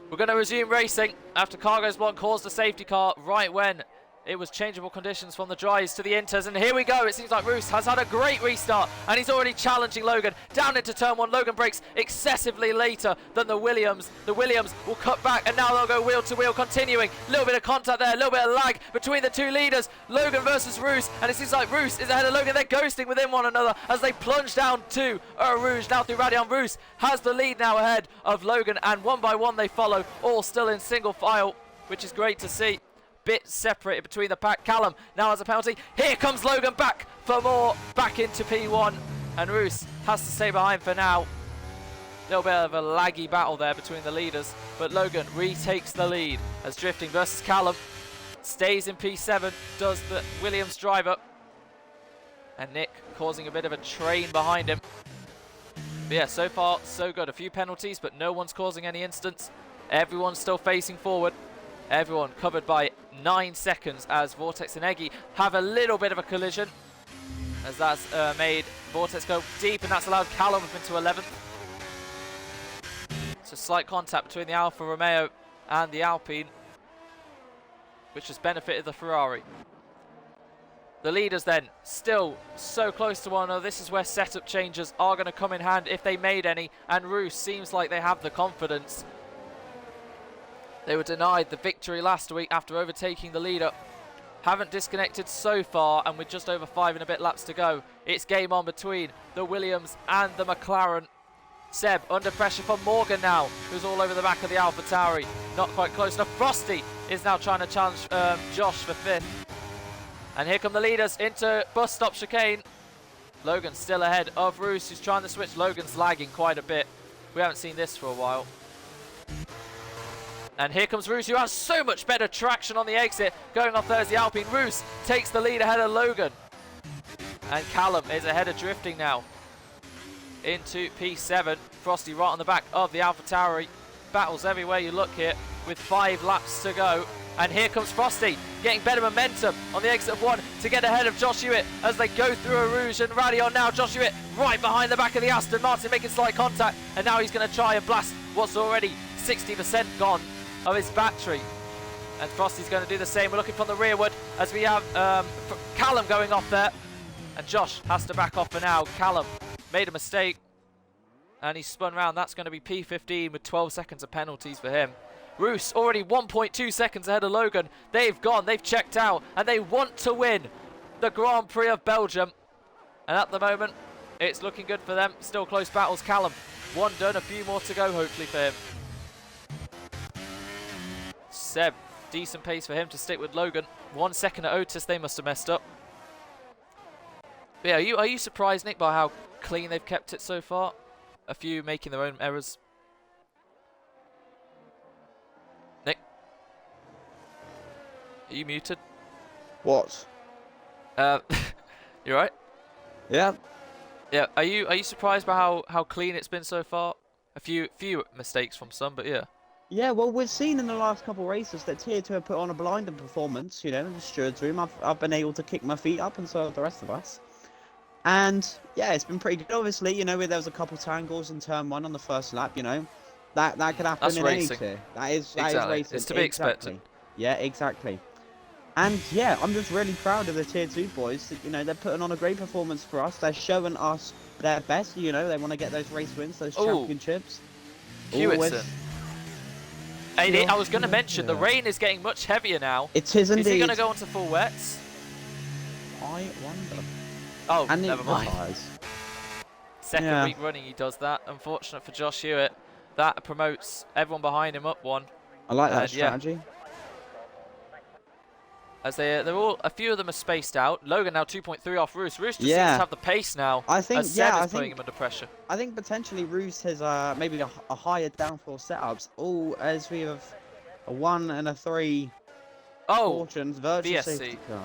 We're going to resume racing after Cargos Blanc calls the safety car right when it was changeable conditions from the dries to the inters. And here we go. It seems like Roos has had a great restart and he's already challenging Logan down into turn 1. Logan brakes excessively later than the Williams. The Williams will cut back and now they'll go wheel to wheel, continuing. A little bit of contact there, a little bit of lag between the 2 leaders. Logan versus Roos, and it seems like Roos is ahead of Logan. They're ghosting within one another as they plunge down to Eau Rouge. Now through Radion. Roos has the lead now ahead of Logan, and one by one they follow, all still in single file, which is great to see. Bit separated between the pack. Callum now has a penalty. Here comes Logan back for more, back into P1, and Roos has to stay behind for now. A little bit of a laggy battle there between the leaders, but Logan retakes the lead as Drifting versus Callum stays in P7, does the Williams driver, and Nick causing a bit of a train behind him. But yeah, so far so good. A few penalties, but no one's causing any incidents. Everyone's still facing forward. Everyone covered by 9 seconds as Vortex and Eggy have a little bit of a collision, as that's made Vortex go deep, and that's allowed Callum up into 11th. So slight contact between the Alfa Romeo and the Alpine. which has benefited the Ferrari. The leaders then, still so close to one another. This is where setup changes are going to come in hand if they made any, and Roos seems like they have the confidence. They were denied the victory last week after overtaking the leader. Haven't disconnected so far, and with just over 5 and a bit laps to go, it's game on between the Williams and the McLaren. Seb under pressure from Morgan now, who's all over the back of the AlphaTauri. Not quite close enough. Frosty is now trying to challenge Josh for 5th. And here come the leaders into bus stop chicane. Logan's still ahead of Roos, who's trying to switch. Logan's lagging quite a bit. We haven't seen this for a while. And here comes Roos, who has so much better traction on the exit. Going off there is the Alpine. Roos takes the lead ahead of Logan. And Callum is ahead of drifting now. Into P7. Frosty right on the back of the AlphaTauri. Battles everywhere you look here with 5 laps to go. And here comes Frosty, getting better momentum on the exit of 1 to get ahead of Josh Hewitt as they go through a Rouge and rally on now. Josh Hewitt right behind the back of the Aston Martin, making slight contact. And now he's going to try and blast what's already 60% gone of his battery. And Frosty's going to do the same. We're looking from the rearward as we have Callum going off there. And Josh has to back off for now. Callum made a mistake and he spun round. That's going to be P15 with 12 seconds of penalties for him. Roos already 1.2 seconds ahead of Logan. They've gone, they've checked out, and they want to win the Grand Prix of Belgium. And at the moment, it's looking good for them. Still close battles. Callum, 1 done, a few more to go, hopefully, for him. Seb, decent pace for him to stick with Logan. 1 second at Otis, they must have messed up. But yeah, are you surprised, Nick, by how clean they've kept it so far? A few making their own errors. Nick? Are you muted? What? You right? Yeah. Yeah. Are you surprised by how clean it's been so far? A few mistakes from some, but yeah. Yeah, well, we've seen in the last couple of races that Tier 2 have put on a blinding performance, you know, in the steward's room. I've been able to kick my feet up, and so have the rest of us. And, yeah, it's been pretty good. Obviously, you know, there was a couple tangles in turn 1 on the first lap, you know. That could happen That's in racing. any tier. That is racing. It's to be expected. Yeah, exactly. And, yeah, I'm just really proud of the Tier 2 boys. That, you know, they're putting on a great performance for us. They're showing us their best, you know. They want to get those race wins, those championships. Hewitson. I was going to mention, the rain is getting much heavier now. It is indeed. Is he going to go onto full wets? I wonder. Oh, And never mind. Second week running he does that. Unfortunate for Josh Hewitt. That promotes everyone behind him up 1. I like that strategy. Yeah. As they're all, a few of them are spaced out. Logan now 2.3 off Roos. Roos just seems to have the pace now. I think, as Seb is putting him under pressure. I think potentially Roos has maybe a higher downforce setups. Oh, as we have a 1 and a 3. Fortunes virtual VSC. safety car.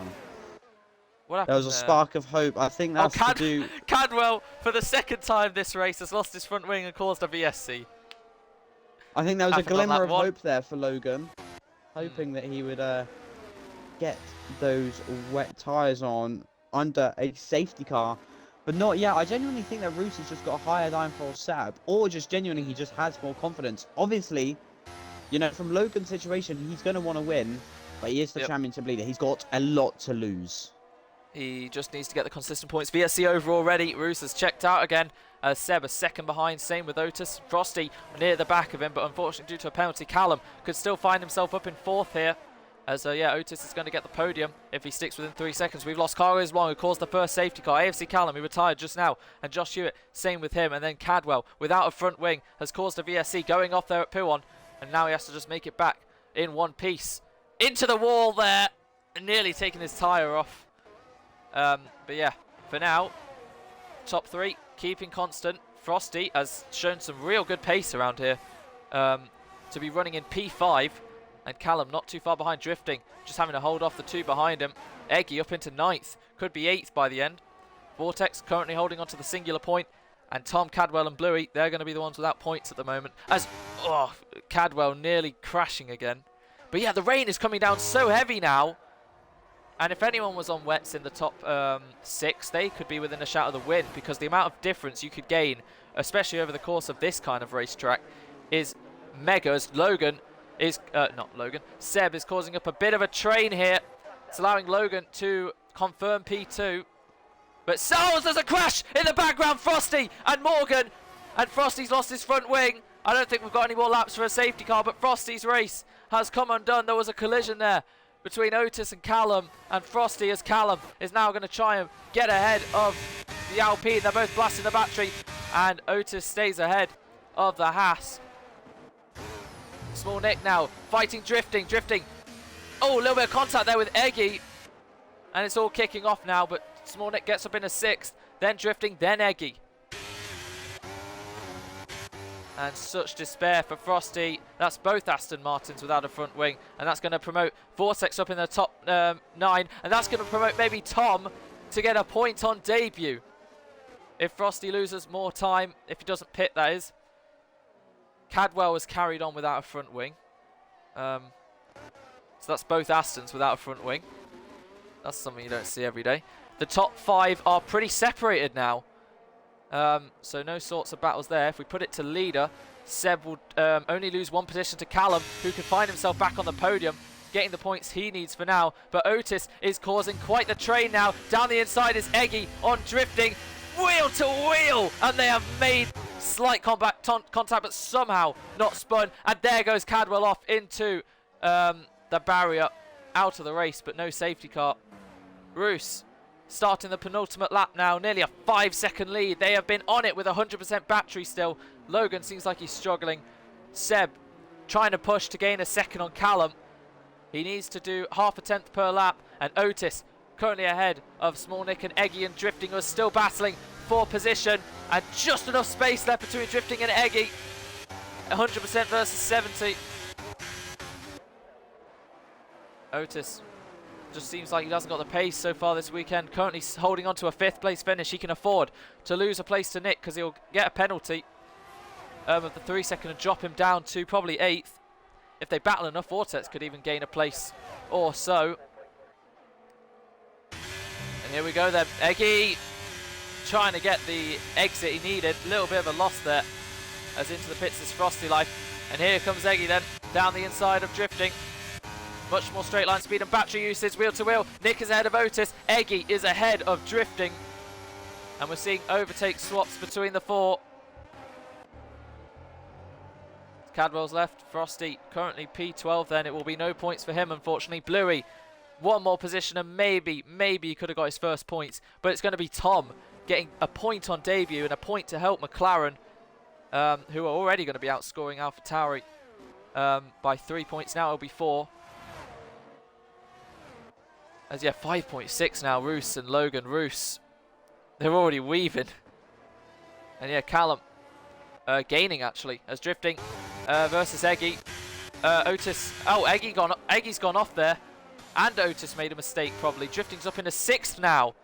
What happened there was a spark of hope. I think that's to do. Cadwell, for the second time this race, has lost his front wing and caused a VSC. I think there was a glimmer of hope there for Logan, hoping that he would get those wet tyres on under a safety car, but not yet. I genuinely think that Roos has just got a higher downforce setup, or just genuinely he just has more confidence. Obviously, you know, from Logan's situation, he's going to want to win, but he is the championship leader. He's got a lot to lose. He just needs to get the consistent points. VSC over already. Roos has checked out again. Seb a second behind. Same with Otis. Frosty near the back of him, but unfortunately due to a penalty, Callum could still find himself up in 4th here. As Otis is going to get the podium if he sticks within 3 seconds. We've lost Carlos Long, who caused the first safety car. AFC Callum, who retired just now, and Josh Hewitt, same with him. And then Cadwell, without a front wing, has caused a VSC going off there at Puon, and now he has to just make it back in one piece. Into the wall there, and nearly taking his tyre off. But yeah, for now, top 3, keeping constant. Frosty has shown some real good pace around here to be running in P5. And Callum not too far behind, drifting, just having to hold off the 2 behind him. Eggy up into 9th, could be 8th by the end. Vortex currently holding on to the singular point. And Tom, Cadwell and Bluey, they're going to be the ones without points at the moment. As, Cadwell nearly crashing again. But yeah, the rain is coming down so heavy now. And if anyone was on wets in the top 6, they could be within a shout of the win, because the amount of difference you could gain, especially over the course of this kind of racetrack, is mega. As Logan is, not Logan, Seb is causing up a bit of a train here. It's allowing Logan to confirm P2. But there's a crash in the background, Frosty and Morgan. And Frosty's lost his front wing. I don't think we've got any more laps for a safety car, but Frosty's race has come undone. There was a collision there between Otis and Callum, and Frosty, as Callum is now going to try and get ahead of the Alpine. They're both blasting the battery, and Otis stays ahead of the Haas. Small Nick now fighting, drifting. Oh, a little bit of contact there with Eggy, and it's all kicking off now, but Small Nick gets up in a 6th, then drifting, then Eggy. And such despair for Frosty. That's both Aston Martins without a front wing, and that's going to promote Vortex up in the top 9, and that's going to promote maybe Tom to get a point on debut. If Frosty loses more time, if he doesn't pit, that is. Cadwell was carried on without a front wing. So that's both Astons without a front wing. That's something you don't see every day. The top 5 are pretty separated now. So no sorts of battles there. If we put it to leader, Seb will only lose 1 position to Callum, who can find himself back on the podium, getting the points he needs for now. But Otis is causing quite the train now. Down the inside is Eggy on drifting, wheel to wheel, and they have made slight contact, but somehow not spun. And there goes Cadwell off into the barrier, out of the race, but no safety car. Roos starting the penultimate lap now, nearly a 5-second lead. They have been on it with 100% battery still. Logan seems like he's struggling. Seb trying to push to gain a 2nd on Callum. He needs to do half a 10th per lap, and Otis currently ahead of Small Nick and Eggy, and Drifting was still battling for position, and just enough space left between Drifting and Eggy. 100% versus 70. Otis just seems like he hasn't got the pace so far this weekend. Currently holding on to a 5th place finish. He can afford to lose a place to Nick because he'll get a penalty of the 3 second and drop him down to probably 8th. If they battle enough, Vortex could even gain a place or so. And here we go then. Eggy trying to get the exit he needed. A little bit of a loss there as into the pits is Frosty Life. And here comes Eggy then down the inside of Drifting. Much more straight line speed and battery usage, wheel to wheel. Nick is ahead of Otis. Eggy is ahead of Drifting. And we're seeing overtake swaps between the 4. Cadwell's left. Frosty currently P12 then. It will be no points for him, unfortunately. Bluey, 1 more position and maybe he could have got his first points. But it's going to be Tom getting a point on debut and a point to help McLaren, who are already going to be outscoring AlphaTauri by 3 points. Now it'll be 4. As 5.6 now, Roos and Logan. Roos, they're already weaving. And Callum gaining actually as Drifting versus Eggy. Otis, Eggy's gone off there, and Otis made a mistake probably. Drifting's up in a 6th now.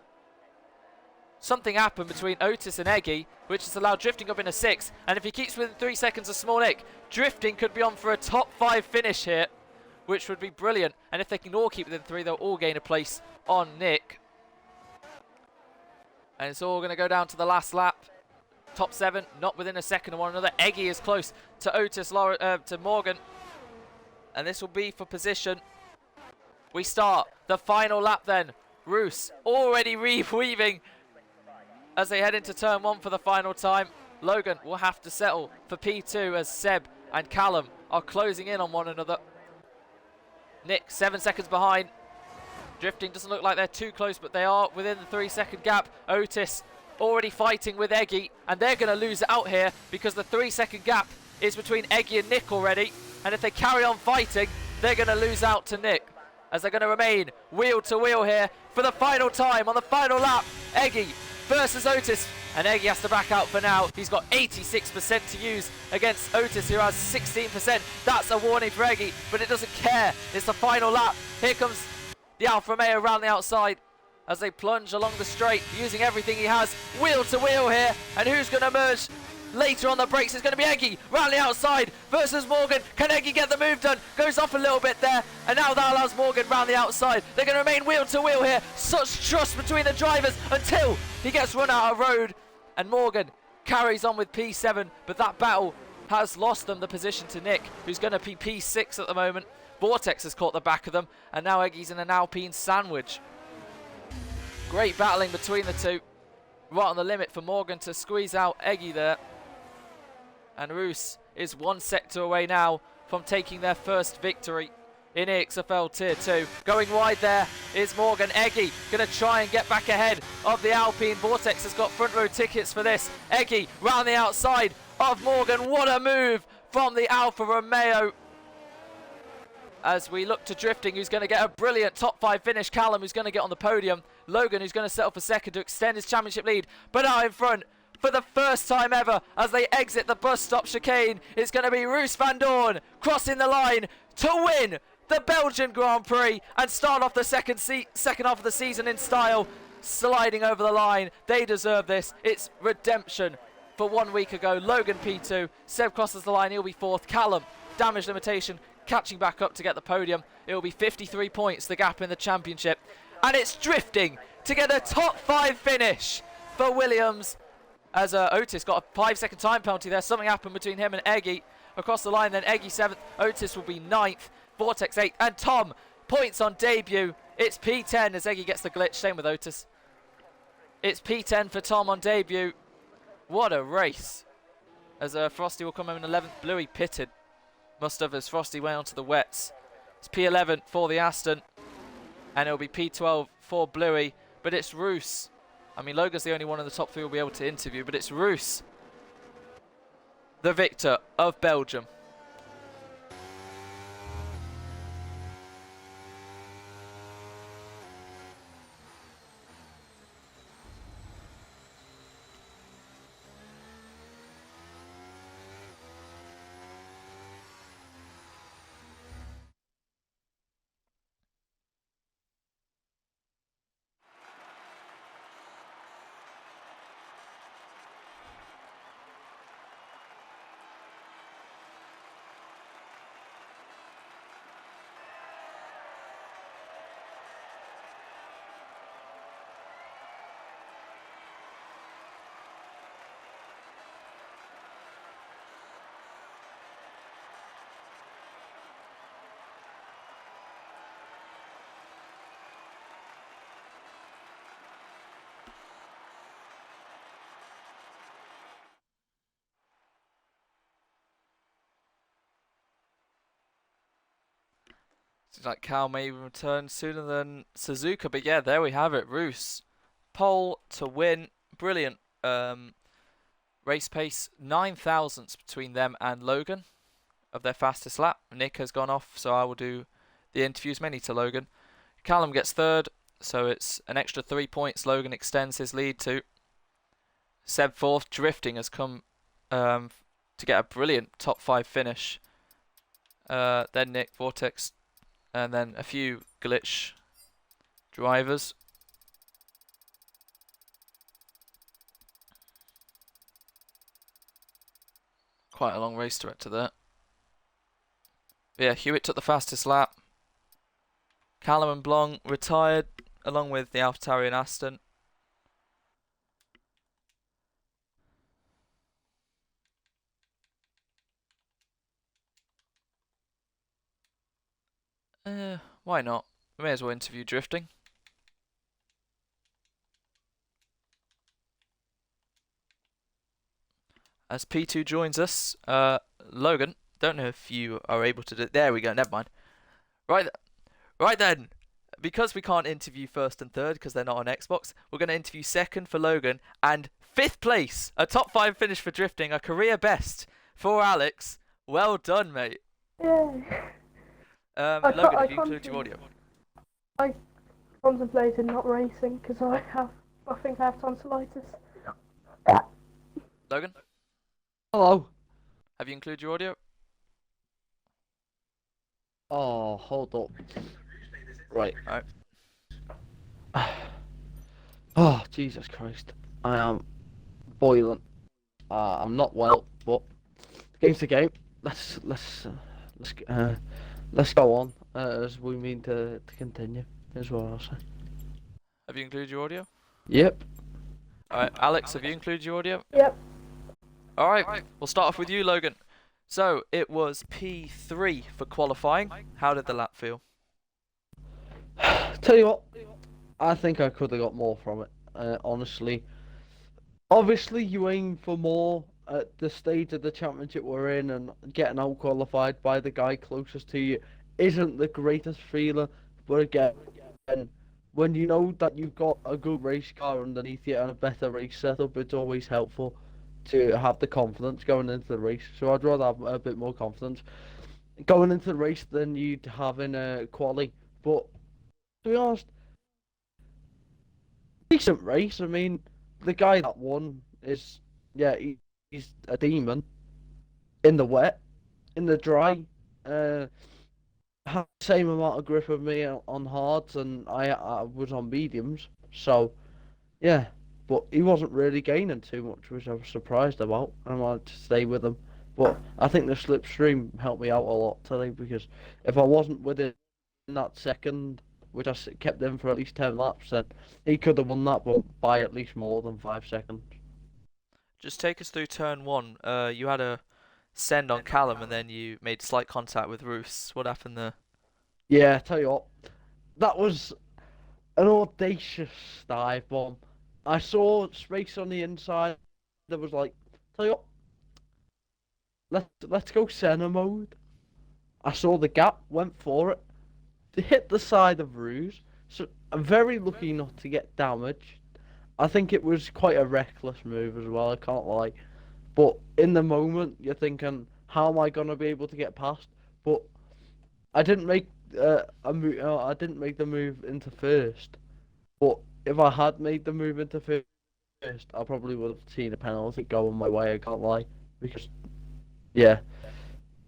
Something happened between Otis and Eggy, which has allowed Drifting up in a 6th, and if he keeps within 3 seconds of Small Nick, Drifting could be on for a top 5 finish here, which would be brilliant. And if they can all keep within 3, they'll all gain a place on Nick. And it's all going to go down to the last lap. Top 7, not within a second of one another. Eggy is close to Otis, to Morgan. And this will be for position. We start the final lap then. Roos already weaving as they head into turn 1 for the final time. Logan will have to settle for P2 as Seb and Callum are closing in on one another. Nick 7 seconds behind. Drifting doesn't look like they're too close, but they are within the 3 second gap. Otis already fighting with Eggy, and they're going to lose it out here because the 3 second gap is between Eggy and Nick already. And if they carry on fighting, they're going to lose out to Nick, as they're going to remain wheel to wheel here for the final time on the final lap. Eggy versus Otis, and Eggy has to back out for now. He's got 86% to use against Otis, who has 16%. That's a warning for Eggy, but it doesn't care. It's the final lap. Here comes the Alfa Romeo around the outside as they plunge along the straight, using everything he has. Wheel to wheel here, and who's going to emerge later on the brakes? It's going to be Eggy round the outside versus Morgan. Can Eggy get the move done? Goes off a little bit there, and now that allows Morgan round the outside. They're going to remain wheel to wheel here. Such trust between the drivers until he gets run out of road, and Morgan carries on with P7, but that battle has lost them the position to Nick, who's going to be P6 at the moment. Vortex has caught the back of them, and now Eggy's in an Alpine sandwich. Great battling between the two. Right on the limit for Morgan to squeeze out Eggy there. And Roos is one sector away now from taking their first victory in EXFL Tier 2. Going wide there is Morgan. Eggy going to try and get back ahead of the Alpine. Vortex has got front row tickets for this. Eggy round the outside of Morgan. What a move from the Alfa Romeo. As we look to Drifting, who's going to get a brilliant top 5 finish. Callum, who's going to get on the podium. Logan, who's going to settle for second to extend his championship lead. But now in front, for the first time ever, as they exit the bus stop chicane, it's going to be Roos van Doorn crossing the line to win the Belgian Grand Prix and start off the second half of the season in style, sliding over the line. They deserve this. It's redemption for 1 week ago. Logan P2, Seb crosses the line, he'll be fourth. Callum, damage limitation, catching back up to get the podium. It will be 53 points, the gap in the championship. And it's Drifting to get a top 5 finish for Williams, as Otis got a 5-second time penalty there. Something happened between him and Eggy across the line. Then Eggy 7th, Otis will be 9th, Vortex 8th, and Tom points on debut. It's P10 as Eggy gets the glitch, same with Otis. It's P10 for Tom on debut. What a race. As Frosty will come home in 11th, Bluey pitted. Must have, as Frosty went onto the wets. It's P11 for the Aston, and it'll be P12 for Bluey, but it's Roos. I mean, Logan's the only one in the top 3 we'll be able to interview, but it's Roos, the victor of Belgium. Seems like Cal may even return sooner than Suzuka, but yeah, there we have it. Roos, pole to win. Brilliant race pace. 9 thousandths between them and Logan of their fastest lap. Nick has gone off, so I will do the interviews, mainly to Logan. Callum gets third, so it's an extra 3 points. Logan extends his lead to. Seb fourth. Drifting has come to get a brilliant top 5 finish. Then Nick, Vortex, and then a few glitch drivers. Quite a long race director there. But yeah, Hewitt took the fastest lap. Callum and Blong retired along with the AlphaTauri and Aston. Why not? We may as well interview Drifting. As P2 joins us, Logan, don't know if you are able to do it. There we go, never mind. Right then, because we can't interview first and third because they're not on Xbox, we're going to interview second for Logan and 5th place, a top 5 finish for Drifting, a career best for Alex. Well done, mate. Yeah. Logan, have you included your audio? I contemplated not racing because I think I have tonsillitis. Logan, Hello. have you included your audio? Oh, hold up. Right. Alright. Oh, Jesus Christ. I am boiling. I'm not well, but game's a game. Let's go on as we mean to continue as well. I'll say. Have you included your audio? Yep. Alright, Alex, have you included your audio? Yep. Alright, we'll start off with you, Logan. So it was P3 for qualifying. How did the lap feel? Tell you what, I think I could have got more from it. Honestly, obviously you aim for more at the stage of the championship we're in, and getting out qualified by the guy closest to you isn't the greatest feeling. But again, when you know that you've got a good race car underneath you and a better race setup, it's always helpful to have the confidence going into the race. So I'd rather have a bit more confidence going into the race than you'd have in a quali. But to be honest, decent race. I mean, the guy that won is, yeah, he's a demon in the wet, in the dry. Had the same amount of grip of me on hards, and I was on mediums. So yeah, but he wasn't really gaining too much, which I was surprised about. I wanted to stay with him, but I think the slipstream helped me out a lot today, because if I wasn't within that second, which kept him for at least 10 laps, then he could have won that, but by at least more than 5 seconds. Just take us through turn one. You had a send on Callum and then you made slight contact with Roos. What happened there? Yeah, tell you what, that was an audacious dive bomb. I saw space on the inside. There was like, tell you what, let's go Senna mode. I saw the gap, went for it, hit the side of Ruse. So I'm very lucky not to get damaged. I think it was quite a reckless move as well, I can't lie. But in the moment, you're thinking, how am I gonna be able to get past? But I didn't make I didn't make the move into first. But if I had made the move into first, I probably would have seen a penalty going my way. I can't lie, because yeah,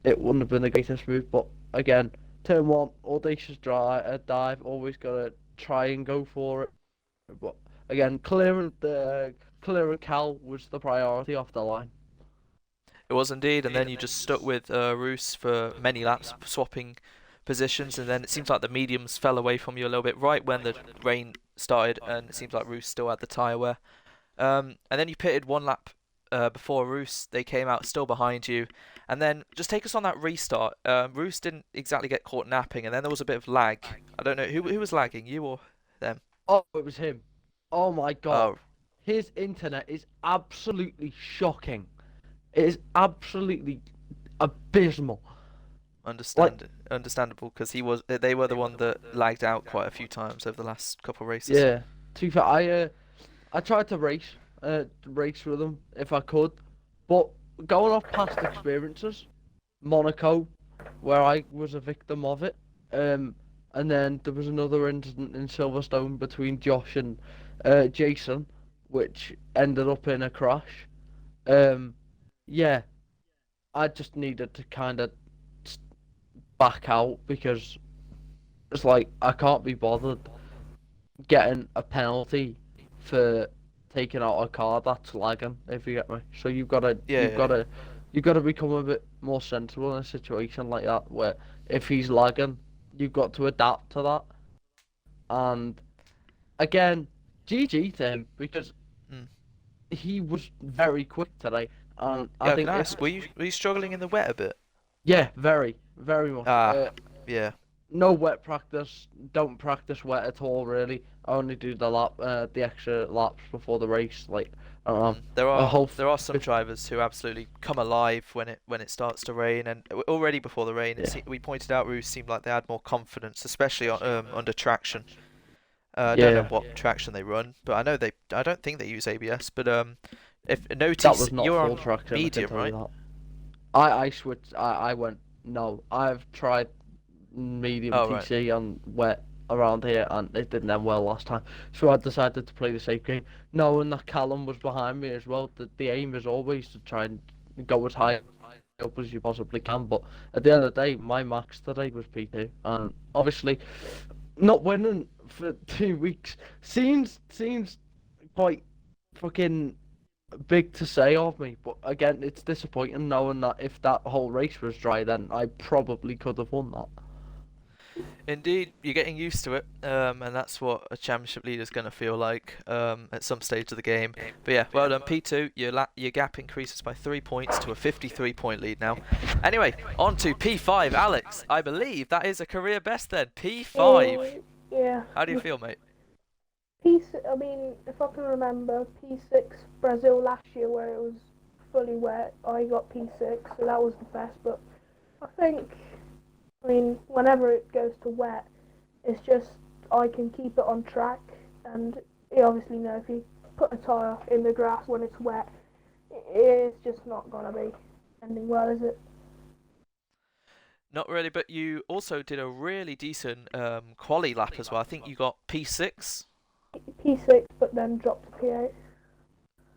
it wouldn't have been the greatest move. But again, turn one, audacious dive. Always gotta try and go for it. But again, clearing Cal was the priority off the line. It was indeed, and then you just stuck with Roos for many laps, swapping positions, and then it seems like the mediums fell away from you a little bit right when the rain started, and it seems like Roos still had the tyre wear. And then you pitted one lap before Roos. They came out still behind you, and then just take us on that restart. Roos didn't exactly get caught napping, and then there was a bit of lag. I don't know who was lagging, you or them. Oh, it was him. Oh my God. Oh, His internet is absolutely shocking. It is absolutely abysmal. understandable because they were the one that lagged out quite a few times over the last couple of races. Yeah. To be fair, I tried to race with him if I could, but going off past experiences, Monaco, where I was a victim of it, and then there was another incident in Silverstone between Josh and Jason, which ended up in a crash. Yeah, I just needed to kind of back out, because it's like I can't be bothered getting a penalty for taking out a car that's lagging, if you get me. So Yeah. you've gotta become a bit more sensible in a situation like that, where if he's lagging, you've got to adapt to that. And again, GG to him, because Mm. he was very quick today, and Yeah, I I think can ask, were you struggling in the wet a bit? yeah, very much. Yeah. No wet practice. Don't practice wet at all, really. I only do the extra laps before the race. Like, There a are whole. there are some drivers who absolutely come alive when it starts to rain, and already before the rain, Yeah. we pointed out Roos seemed like they had more confidence, especially under traction. I don't know Yeah, what traction they run, but I don't think they use ABS. But if that notice was not you're full on traction. I can medium, tell right? you that. I switched. I went no. I've tried medium Oh right. TC on wet around here, and it didn't end well last time. So I decided to play the safe game, knowing that Callum was behind me as well. The aim is always to try and go as high up as you possibly can. But at the end of the day, my max today was P2, and obviously not winning for 2 weeks seems quite fucking big to say of me. But again, it's disappointing knowing that if that whole race was dry, then I probably could have won that. Indeed, you're getting used to it, and that's what a championship leader is going to feel like at some stage of the game. But yeah, well done, P2. Your gap increases by 3 points to a 53-point lead now. Anyway, on to P5, Alex. I believe that is a career best then. P5. Yeah. How do you feel, mate? I mean, if I can remember, P6 Brazil last year where it was fully wet, I got P6, so that was the best. But I think, I mean, whenever it goes to wet, it's just I can keep it on track, and you obviously know if you put a tyre in the grass when it's wet, it's just not gonna be ending well, is it? Not really, but you also did a really decent quali lap as well. I think you got P6. P6, but then dropped to P8.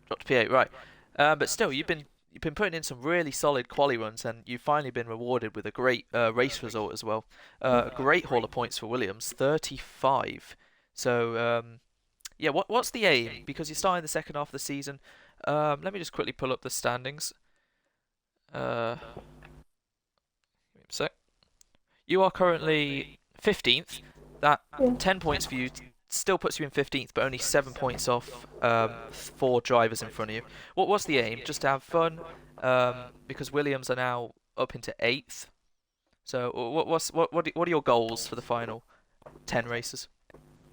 Dropped to P8, right. But still, you've been putting in some really solid quali runs, and you've finally been rewarded with a great race result as well. A great haul of points for Williams, 35. So yeah, what's the aim? Because you're starting the second half of the season. Let me just quickly pull up the standings. Give me a sec. You are currently 15th. That 10 points for you still puts you in 15th, but only 7 points off 4 drivers in front of you. What's the aim? Just to have fun, because Williams are now up into 8th. So what are your goals for the final 10 races?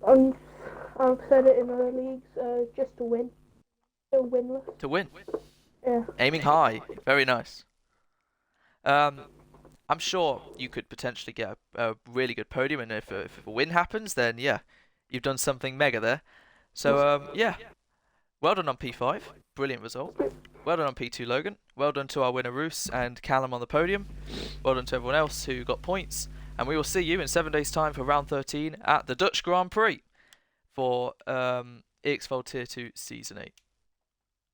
I've said it in other leagues, just to win. Still winless. To win. Yeah. Aiming high. Very nice. I'm sure you could potentially get a really good podium, and if a win happens, then yeah, you've done something mega there. So yeah, well done on P5, brilliant result. Well done on P2, Logan. Well done to our winner Roos and Callum on the podium. Well done to everyone else who got points. And we will see you in 7 days' time for round 13 at the Dutch Grand Prix for EXFL Tier 2 Season 8.